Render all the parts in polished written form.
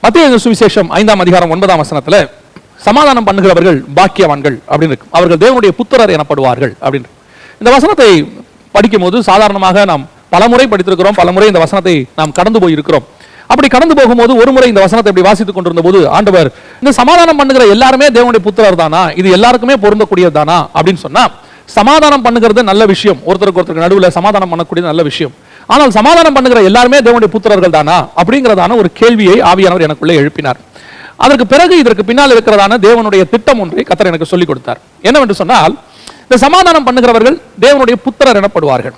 மத்தேயு சுவிசேஷம் 5ஆம் அதிகாரம் 9ஆம் வசனத்துல சமாதானம் பண்ணுகிறவர்கள் பாக்கியவான்கள் அப்படின்னு இருக்கு. அவர்கள் தேவனுடைய புத்திரர் எனப்படுவார்கள் அப்படின்னு. இந்த வசனத்தை படிக்கும் போது சாதாரணமாக நாம் பலமுறை படித்திருக்கிறோம், பலமுறை இந்த வசனத்தை நாம் கடந்து போயிருக்கிறோம். அப்படி கடந்து போகும்போது ஒரு முறை இந்த வசனத்தை இப்படி வாசித்துக் கொண்டிருந்த போது ஆண்டவர் இந்த சமாதானம் பண்ணுகிற எல்லாருமே தேவனுடைய புத்திரர் தானா, இது எல்லாருக்குமே பொருந்தக்கூடியது தானா அப்படின்னு சொன்னா, சமாதானம் பண்ணுகிறது நல்ல விஷயம், ஒருத்தருக்கு ஒருத்தருக்கு நடுவில் சமாதானம் பண்ணக்கூடியது நல்ல விஷயம். ஆனால் சமாதானம் பண்ணுகிற எல்லாருமே தேவனுடைய புத்திரர்கள் தானா அப்படிங்கிறதான ஒரு கேள்வியை ஆவியானவர் எனக்குள்ளே எழுப்பினார். அதற்கு பிறகு இதற்கு பின்னால் இருக்கிறதான தேவனுடைய திட்டம் ஒன்றை கர்த்தர் எனக்கு சொல்லிக் கொடுத்தார். என்னவென்று சொன்னால், இந்த சமாதானம் பண்ணுகிறவர்கள் தேவனுடைய புத்திரர் எனப்படுவார்கள்.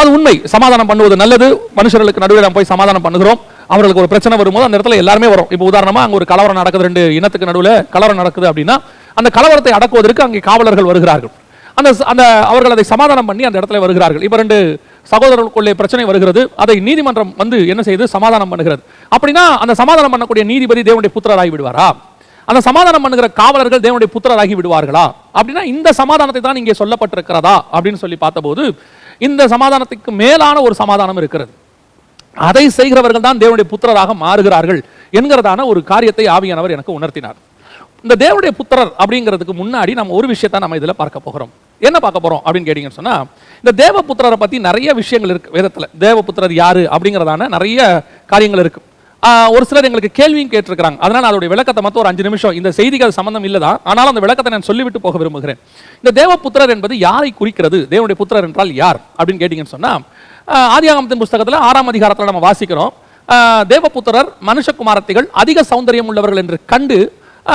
அது உண்மை. சமாதானம் பண்ணுவது நல்லது. மனுஷர்களுக்கு நடுவில் நாம் போய் சமாதானம் பண்ணுகிறோம். அவர்களுக்கு ஒரு பிரச்சனை வரும்போது அந்த இடத்துல எல்லாருமே வரும். இப்போ உதாரணமா அங்க ஒரு கலவரம் நடக்குது, ரெண்டு இனத்துக்கு நடுவில் கலவரம் நடக்குது அப்படின்னா அந்த கலவரத்தை அடக்குவதற்கு அங்கே காவலர்கள் வருகிறார்கள். அந்த அவர்கள் அதை சமாதானம் பண்ணி அந்த இடத்துல வருகிறார்கள். இப்போ ரெண்டு சகோதரர்களுக்குள்ளே பிரச்சனை வருகிறது, அதை நீதிமன்றம் வந்து என்ன செய்து சமாதானம் பண்ணுகிறது. அப்படின்னா அந்த சமாதானம் பண்ணக்கூடிய நீதிபதி தேவனுடைய புத்திரராகி விடுவாரா? அந்த சமாதானம் பண்ணுகிற காவலர்கள் தேவனுடைய புத்திரராகி விடுவார்களா? அப்படின்னா இந்த சமாதானத்தை தான் இங்கே சொல்லப்பட்டிருக்கிறதா அப்படின்னு சொல்லி பார்த்தபோது, இந்த சமாதானத்துக்கு மேலான ஒரு சமாதானம் இருக்கிறது. அதை செய்கிறவர்கள் தான் தேவனுடைய புத்திரராக மாறுகிறார்கள் என்கிறதான ஒரு காரியத்தை ஆவியானவர் எனக்கு உணர்த்தினார். இந்த தேவனுடைய புத்திரர் அப்படிங்கிறதுக்கு முன்னாடி நம்ம ஒரு விஷயத்தை நம்ம இதில் பார்க்க போகிறோம். என்ன பார்க்க போறோம் அப்படின்னு கேட்டீங்கன்னு சொன்னா, இந்த தேவ புத்திரரை பத்தி நிறைய விஷயங்கள் இருக்கு வேதத்துல. தேவ புத்திரர் யாரு அப்படிங்கிறதான நிறைய காரியங்கள் இருக்கு. ஒரு சிலர் எங்களுக்கு கேள்வியும் கேட்டிருக்கிறாங்க. அதனால அதோட விளக்கத்தை மட்டும் ஒரு 5 நிமிஷம், இந்த செய்திகள் சம்பந்தம் இல்லதான், ஆனாலும் அந்த விளக்கத்தை நான் சொல்லிவிட்டு போக விரும்புகிறேன். இந்த தேவ புத்திரர் என்பது யாரை குறிக்கிறது? தேவனுடைய புத்திரர் என்றால் யார் அப்படின்னு கேட்டீங்கன்னு சொன்னா, ஆதியாகமத்தின் புஸ்தகத்துல 6ஆம் அதிகாரத்துல நம்ம வாசிக்கிறோம், தேவபுத்திரர் மனுஷகுமாரத்திகள் அதிக சௌந்தரியம் உள்ளவர்கள் என்று கண்டு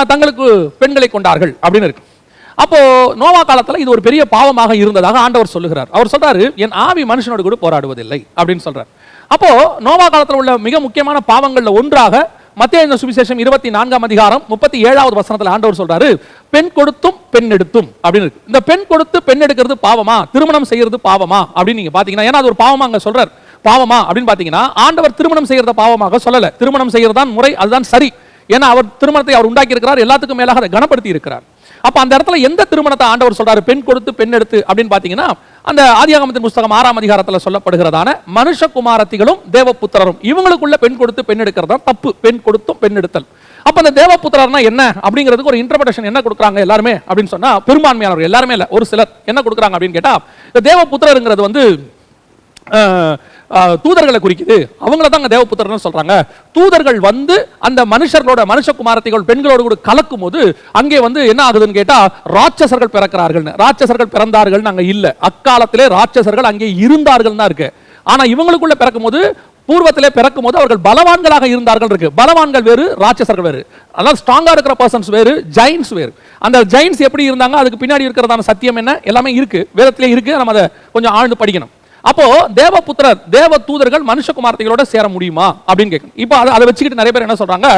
தங்களுக்கு பெண்களை கொண்டார்கள் அப்படின்னு இருக்கு. அப்போ நோவா காலத்துல இது ஒரு பெரிய பாவமாக இருந்ததாக ஆண்டவர் சொல்லுகிறார். அவர் சொல்றாரு, என் ஆவி மனுஷனோடு கூட போராடுவதில்லை அப்படின்னு சொல்றார். அப்போ நோவா காலத்துல உள்ள மிக முக்கியமான பாவங்கள்ல ஒன்றாக மத்தேயு சுவிசேஷம் 24ஆம் அதிகாரம் 37வது வசனத்துல ஆண்டவர் சொல்றாரு, பெண் கொடுத்தும் பெண் எடுத்தும் அப்படின்னு இருக்கு. இந்த பெண் கொடுத்து பெண் எடுக்கிறது பாவமா, திருமணம் செய்யறது பாவமா அப்படின்னு நீங்க பாத்தீங்கன்னா, ஏன்னா அது ஒரு பாவமா அங்க சொல்றார். பாவமா அப்படின்னு பாத்தீங்கன்னா, ஆண்டவர் திருமணம் செய்யறத பாவமாக சொல்லல. திருமணம் செய்யறதான் முறை, அதுதான் சரி. ஏன்னா அவர் திருமணத்தை அவர் உண்டாக்கி இருக்கிறார், எல்லாத்துக்கும் மேலாக அதை கனப்படுத்தி இருக்கிறார். அப்ப அந்த இடத்துல எந்த திருமணத்தை ஆண்டவர் சொல்றாரு பெண் கொடுத்து பெண் எடுத்து அப்படின்னு பாத்தீங்கன்னா, அந்த ஆதியாகமத்தின் புஸ்தகம் 6ஆம் அதிகாரத்துல சொல்லப்படுகிறதான மனுஷகுமாரத்திகளும் தேவபுத்திரரும் இவங்களுக்குள்ள பெண் கொடுத்து பெண் எடுக்கிறது தான் தப்பு. பெண் கொடுத்தும் பெண் எடுத்தல். அப்ப அந்த தேவபுத்திரர்னா என்ன அப்படிங்கிறதுக்கு ஒரு இன்டர்பிரேஷன் என்ன கொடுக்குறாங்க எல்லாருமே அப்படின்னு சொன்னா, பெரும்பான்மையானவர், எல்லாருமே இல்ல, ஒரு சிலர் என்ன கொடுக்குறாங்க அப்படின்னு கேட்டா, இந்த தேவபுத்திரருங்கிறது வந்து தூதர்களை குறிக்குது. அவங்கள தான் தேவபுத்திரர்னு சொல்றாங்க. தூதர்கள் வந்து அந்த மனுஷர்களோட மனுஷகுமாரத்திகள் பெண்களோடு கூட கலக்கும் போது அங்கே வந்து என்ன ஆகுதுன்னு கேட்டா, ராட்சசர்கள் பிறக்கிறார்கள். ராட்சசர்கள் பிறந்தார்கள் அங்க இல்ல, அக்காலத்திலே ராட்சசர்கள் அங்கே இருந்தார்கள் தான் இருக்கு. ஆனா இவங்களுக்குள்ள பிறக்கும் போது, பூர்வத்திலே பிறக்கும் போது அவர்கள் பலவான்களாக இருந்தார்கள் இருக்கு. பலவான்கள் வேறு, ராட்சசர்கள் வேறு. அதாவது ஸ்ட்ராங்கா இருக்கிற பர்சன்ஸ் வேறு, ஜெயின்ஸ் வேறு. அந்த ஜெயின்ஸ் எப்படி இருந்தாங்க, அதுக்கு பின்னாடி இருக்கிறதான சத்தியம் என்ன, எல்லாமே இருக்கு, வேதத்திலே இருக்கு. நம்ம அதை கொஞ்சம் ஆழ்ந்து படிக்கணும். அப்போ தேவபுத்திரர் தேவ தூதர்கள் மனுஷகுமாரத்திகளோட சேர முடியுமா அப்படின்னு கேட்கணும். இப்போ அதை வச்சுக்கிட்டு நிறைய பேர் என்ன சொல்றாங்க,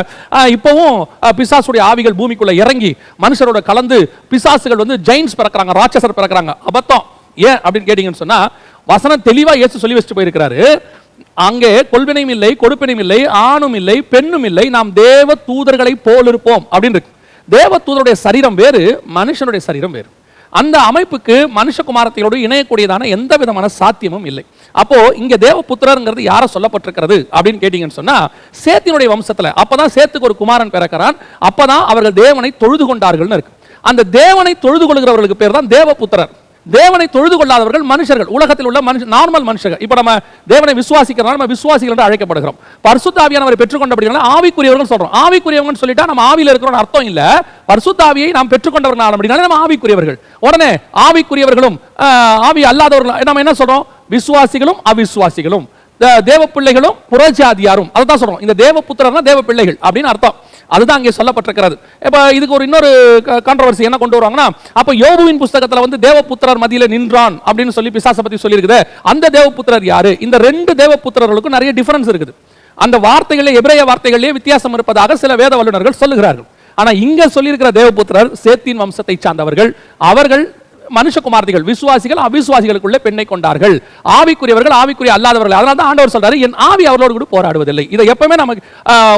இப்பவும் பிசாசுடைய ஆவிகள் பூமிக்குள்ள இறங்கி மனுஷரோட கலந்து பிசாசுகள் வந்து ஜெயின்ஸ் பிறக்கிறாங்க, ராட்சசர் பிறக்கிறாங்க. அபத்தம். ஏன் அப்படின்னு கேட்டீங்கன்னு சொன்னா, வசனம் தெளிவா இயேசு சொல்லி வச்சுட்டு போயிருக்கிறாரு, அங்கே கொள்வினையும் இல்லை, கொடுப்பினையும் இல்லை, ஆணும் இல்லை, பெண்ணும் இல்லை, நாம் தேவ தூதர்களை போல் இருப்போம் அப்படின்னு இருக்கு. தேவ தூதருடைய சரீரம் வேறு, மனுஷனுடைய சரீரம் வேறு. அந்த அமைப்புக்கு மனுஷகுமாரத்திலோடு இணையக்கூடியதான எந்த விதமான சாத்தியமும் இல்லை. அப்போ இங்க தேவபுத்திரங்கிறது யார சொல்லப்பட்டிருக்கிறது அப்படின்னு கேட்டீங்கன்னு சொன்னா, சேத்தினுடைய வம்சத்துல. அப்பதான் சேத்துக்கு ஒரு குமாரன் பிறக்கிறான். அப்பதான் அவர்கள் தேவனை தொழுது கொண்டார்கள்னு இருக்கு. அந்த தேவனை தொழுது கொள்கிறவர்களுக்கு பேர் தான் தேவபுத்திரர். தேவனை தொழுது கொள்ளாதவர்கள் மனுஷர்கள், உலகத்தில் உள்ள நார்மல் மனுஷர்கள். இப்ப நம்ம தேவனை விசுவாசிக்கிறோம், நம்ம விசுவாசிகள் என்று அழைக்கப்படுகிறோம். பரிசுத்த ஆவியானவரை பெற்றுக்கொண்டபடியால் ஆவிக்குரியவர்கள் சொல்றோம். ஆவிக்குரியவர்கள் சொல்லிட்டா நம்ம ஆவியில இருக்கிறோம் அர்த்தம் இல்ல. பரிசுத்த ஆவியை நாம் பெற்றுக்கொண்டவர்கள் அப்படினால நம்ம ஆவிக்குரியவர்கள். உடனே ஆவிக்குரியவர்களும் ஆவி அல்லாதவர்கள் நம்ம என்ன சொல்றோம், விசுவாசிகளும் அவிசுவாசிகளும், தேவ பிள்ளைகளும் புறஜாதியாரும். அதான் சொல்றோம், இந்த தேவ புத்திரர்னா தேவ பிள்ளைகள் அப்படின்னு அர்த்தம். அதுதான் அங்கே சொல்லப்பட்டிருக்கிறது. இப்ப இதுக்கு ஒரு இன்னொரு கான்ட்ரோவர்சி என்ன கொண்டு வருவாங்கன்னா, அப்ப யோபுவின் புஸ்தகத்துல வந்து தேவபுத்திரர் மத்தியில நின்றான் அப்படின்னு சொல்லி பிசாசை பத்தி சொல்லி இருக்குது. அந்த தேவபுத்திரர் யாரு? இந்த ரெண்டு தேவபுத்திரர்களுக்கும் நிறைய டிஃபரன்ஸ் இருக்குது. அந்த வார்த்தைகளே, எபிரேய வார்த்தைகளே வித்தியாசம் இருப்பதாக சில வேத வல்லுநர்கள் சொல்லுகிறார்கள். ஆனா இங்க சொல்லி இருக்கிற தேவபுத்திரர் சேத்தின் வம்சத்தை சார்ந்தவர்கள். அவர்கள் மனுஷகுமார்த்திகள், விசுவாசிகள் அவிசுவாசிகளுக்குள்ளே பெண்ணை கொண்டார்கள். ஆவிக்குரியவர்கள் ஆவிக்குரிய அல்லாதவர்கள். அதனால தான் ஆண்டவர் சொல்றாரு, என் ஆவி அவர்களோடு கூட போராடுவதில்லை. இதை எப்பவுமே நம்ம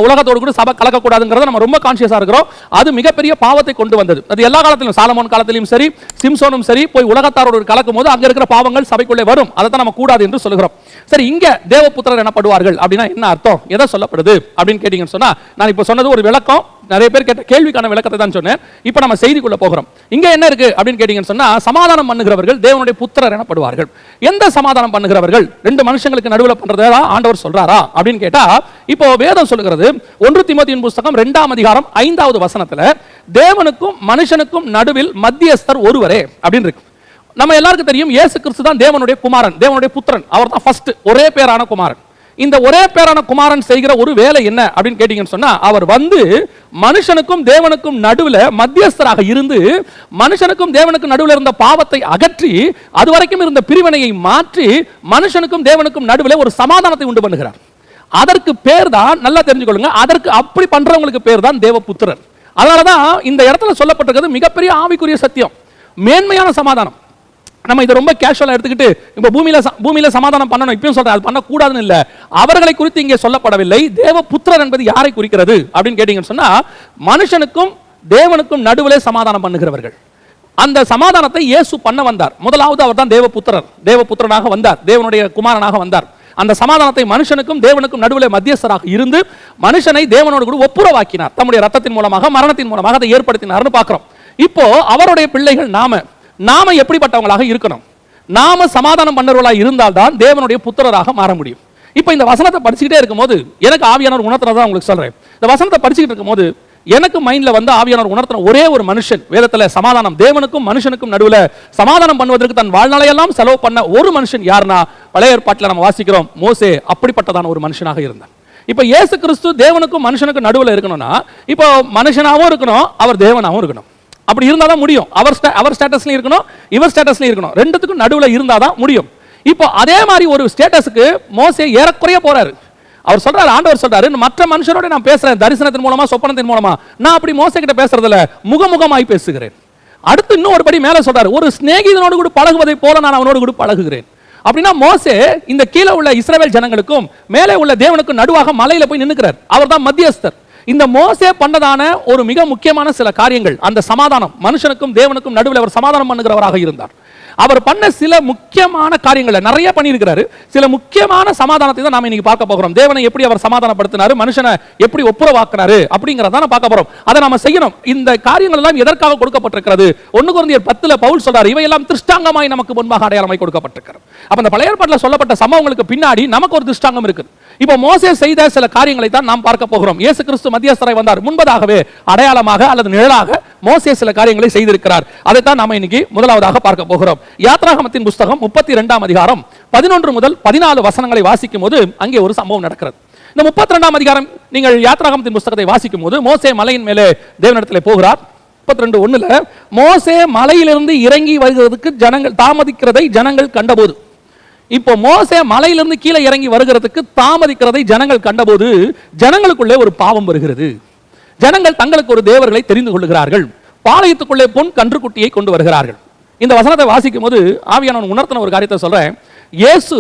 உலகத்தோடு கூட சபை கலக்கக்கூடாதுங்கிறத நம்ம ரொம்ப கான்சியஸா இருக்கிறோம். அது மிகப்பெரிய பாவத்தை கொண்டு வந்தது. அது எல்லா காலத்திலும், சாலமோன் காலத்திலும் சரி, சிம்சோனும் சரி, போய் உலகத்தாரோடு கலக்கும் போது அங்க இருக்கிற பாவங்கள் சபைக்குள்ளே வரும். அதை தான் நம்ம கூடாது என்று சொல்லுகிறோம். சரி, இங்க தேவபுத்திரர் எனப்படுவார்கள் அப்படின்னா என்ன அர்த்தம், எதை சொல்லப்படுது அப்படின்னு கேட்டீங்கன்னு சொன்னா, நான் இப்ப சொன்னது ஒரு விளக்கம், நிறைய பேர் கேட்ட கேள்விக்கான விளக்கத்தை தான் சொன்னேன். இப்ப நம்ம செய்திக்குள்ள போகிறோம். இங்க என்ன இருக்கு அப்படின்னு கேட்டீங்கன்னு சொன்னா, சமாதானம் பண்ணுகிறவர்கள் தேவனுடைய புத்திரர் எனப்படுவார்கள். எந்த சமாதானம் பண்ணுகிறவர்கள்? ரெண்டு மனுஷங்களுக்கு நடுவில் பண்றதா ஆண்டவர் சொல்றாரா அப்படின்னு கேட்டா, இப்போ வேதம் சொல்லுகிறது 1 தீமோத்தேயுவின் புத்தகம் 2ஆம் அதிகாரம் 5வது வசனத்துல, தேவனுக்கும் மனுஷனுக்கும் நடுவில் மத்தியஸ்தர் ஒருவரே அப்படின்னு இருக்கு. நம்ம எல்லாருக்கும் தெரியும், இயேசு கிறிஸ்து தான் தேவனுடைய குமாரன், தேவனுடைய புத்திரன். அவர் தான் ஃபர்ஸ்ட் ஒரே பேரான குமாரன். இந்த ஒரே பேரான குமாரன் செய்கிற ஒரு வேலை என்ன அப்படின்னு கேட்டீங்கன்னு சொன்னா, அவர் வந்து மனுஷனுக்கும் தேவனுக்கும் நடுவில் மத்தியஸ்தராக இருந்து, மனுஷனுக்கும் தேவனுக்கும் நடுவில் இருந்த பாவத்தை அகற்றி, அது வரைக்கும் இருந்த பிரிவினையை மாற்றி, மனுஷனுக்கும் தேவனுக்கும் நடுவில் ஒரு சமாதானத்தை உண்டு பண்ணுகிறார். அதற்கு பேர் தான், நல்லா தெரிஞ்சுக்கொள்ளுங்க, அதற்கு அப்படி பண்றவங்களுக்கு பேர் தான் தேவபுத்திரர். அதனாலதான் இந்த இடத்துல சொல்லப்பட்டிருக்கிறது மிகப்பெரிய ஆவிக்குரிய சத்தியம், மேன்மையான சமாதானம். நம்ம இதை ரொம்ப கேஷுவலா எடுத்துக்கிட்டு இப்ப பூமியில சமாதானம் பண்ணணும் இப்பயும் சொல்றேன், அது பண்ணக்கூடாதுன்னு இல்ல. அவர்களை குறித்து இங்கே சொல்லப்படவில்லை. தேவபுத்திரர் என்பது யாரை குறிக்கிறது அப்படின்னு கேட்டீங்கன்னு சொன்னா, மனுஷனுக்கும் தேவனுக்கும் நடுவிலே சமாதானம் பண்ணுகிறவர்கள். அந்த சமாதானத்தை இயேசு பண்ண வந்தார். முதலாவது அவர் தான் தேவபுத்திரர், தேவபுத்திரனாக வந்தார், தேவனுடைய குமாரனாக வந்தார். அந்த சமாதானத்தை மனுஷனுக்கும் தேவனுக்கும் நடுவிலே மத்தியஸ்தராக இருந்து மனுஷனை தேவனோடு கூட ஒப்புரவாக்கினார். தம்முடைய ரத்தத்தின் மூலமாக, மரணத்தின் மூலமாக அதை ஏற்படுத்தினார்னு பார்க்கிறோம். இப்போ அவருடைய பிள்ளைகள் நாம எப்படிப்பட்டவங்களாக இருக்கணும்? நாம சமாதானம் பண்ணவர்களாக இருந்தால்தான் தேவனுடைய புத்திரராக மாற முடியும். இப்போ இந்த வசனத்தை படிச்சுக்கிட்டே இருக்கும்போது எனக்கு ஆவியானவர் உணர்த்துறதா உங்களுக்கு சொல்றேன். இந்த வசனத்தை படிச்சுக்கிட்டு இருக்கும்போது எனக்கு மைண்ட்ல வந்து ஆவியானவர் உணர்த்துற ஒரே ஒரு மனுஷன், வேதத்துல சமாதானம், தேவனுக்கும் மனுஷனுக்கும் நடுவில் சமாதானம் பண்ணுவதற்கு தன் வாழ்நாளையெல்லாம் செலவு பண்ண ஒரு மனுஷன் யாருன்னா, பழைய ஏற்பாட்டில் நம்ம வாசிக்கிறோம், மோசே அப்படிப்பட்டதான ஒரு மனுஷனாக இருந்தார். இப்போ இயேசு கிறிஸ்து தேவனுக்கும் மனுஷனுக்கும் நடுவில் இருக்கணும்னா, இப்போ மனுஷனாகவும் இருக்கணும், அவர் தேவனாகவும் இருக்கணும். அப்படி இருந்தா தான் முடியும். அவர் ஸ்டேட்டஸ்லயும் இருக்கணும், இவர் ஸ்டேட்டஸ்லயும் இருக்கணும். ரெண்டுத்துக்கும் நடுவில் இருந்தாதான் முடியும். இப்போ அதே மாதிரி ஒரு ஸ்டேட்டஸ்க்கு மோசே ஏறக்குறைய போறாரு. அவர் சொல்றாரு, ஆண்டவர் சொல்றாரு, மற்ற மனுஷரோட நான் பேசுறேன் தரிசனத்தின் மூலமா, சொப்பனத்தின் மூலமா. நான் அப்படி மோசே கிட்ட பேசுறதுல முகமுகமாய் பேசுகிறேன். அடுத்து இன்னும் ஒரு படி மேல சொல்றாரு, ஒரு சிநேகிதனோடு கூட பழகுவதை போல நான் அவனோடு கூட பழகுகிறேன். அப்படின்னா மோசே இந்த கீழே உள்ள இஸ்ரவேல் ஜனங்களுக்கும் மேலே உள்ள தேவனுக்கும் நடுவாக மலையில போய் நின்னுக்கிறார். அவர் தான் மத்தியஸ்தர். இந்த மோசே பண்ணதான ஒரு மிக முக்கியமான சில காரியங்கள், அந்த சமாதானம், மனுஷனுக்கும் தேவனுக்கும் நடுவில் அவர் சமாதானம் பண்ணுகிறவராக இருந்தார். அவர் பண்ண சில முக்கியமான காரியங்களை நிறைய பண்ணியிருக்கிறாரு. சில முக்கியமான சமாதானத்தை தான் நாம இன்னைக்கு பார்க்க போகிறோம். தேவனை எப்படி அவர் சமாதானப்படுத்தினாரு, மனுஷனை எப்படி ஒப்புரவாக்குறாரு அப்படிங்கறத பார்க்க போறோம். அதை நாம செய்யணும். இந்த காரியங்கள் எல்லாம் எதற்காக கொடுக்கப்பட்டிருக்கிறது? 1 கொரிந்தியர் 10 பவுல் சொல்றாரு, இவையெல்லாம் திருஷ்டாங்கமாய் நமக்கு முன்பாக அடையாளமாய் கொடுக்கப்பட்டிருக்கிறது. அப்ப அந்த பழைய ஏற்பாட்டில் சொல்லப்பட்ட சம்பவங்களுக்கு பின்னாடி நமக்கு ஒரு திருஷ்டாங்கம் இருக்குது. இப்போ மோசே செய்த சில காரியங்களை தான் நாம் பார்க்க போகிறோம். இயேசு கிறிஸ்து மத்தியஸ்தராய் வந்தார், முன்பதாகவே அடையாளமாக அல்லது நிழலாக மோசே சில காரியங்களை செய்திருக்கிறார். அதைத்தான் நாம இன்னைக்கு முதலாவதாக பார்க்க போகிறோம். யாத்ராகமத்தின் புத்தகம் 32ஆம் அதிகாரம் 11 முதல் 14 வசனங்களை வாசிக்கும் போது அங்கே ஒரு சம்பவம் நடக்கிறது. இந்த 32ஆம் அதிகாரம் நீங்கள் யாத்ராகமத்தின் புத்தகத்தை வாசிக்கும் போது, மோசே மலையின் மேலே தேவனிடத்தில் போகிறார். 32:1 மோசே மலையிலிருந்து இறங்கி வருகிறதுக்கு ஜனங்கள் தாமதிக்கிறதை ஜனங்கள் கண்டபோது, இப்போ மோசே மலையிலிருந்து கீழே இறங்கி வருகிறதுக்கு தாமதிக்கிறதை ஜனங்கள் கண்டபோது ஜனங்களுக்குள்ளே ஒரு பாவம் வருகிறது. ஜனங்கள் தங்களுக்கு ஒரு தேவர்களை தெரிந்து கொள்ளுகிறார்கள். பாளையத்துக்குள்ளே பொன் கன்றுக்குட்டியை கொண்டு வருகிறார்கள். இந்த வசனத்தை வாசிக்கும் போது ஆவியானவன் உணர்த்தின ஒரு காரியத்தை சொல்றேன். இயேசு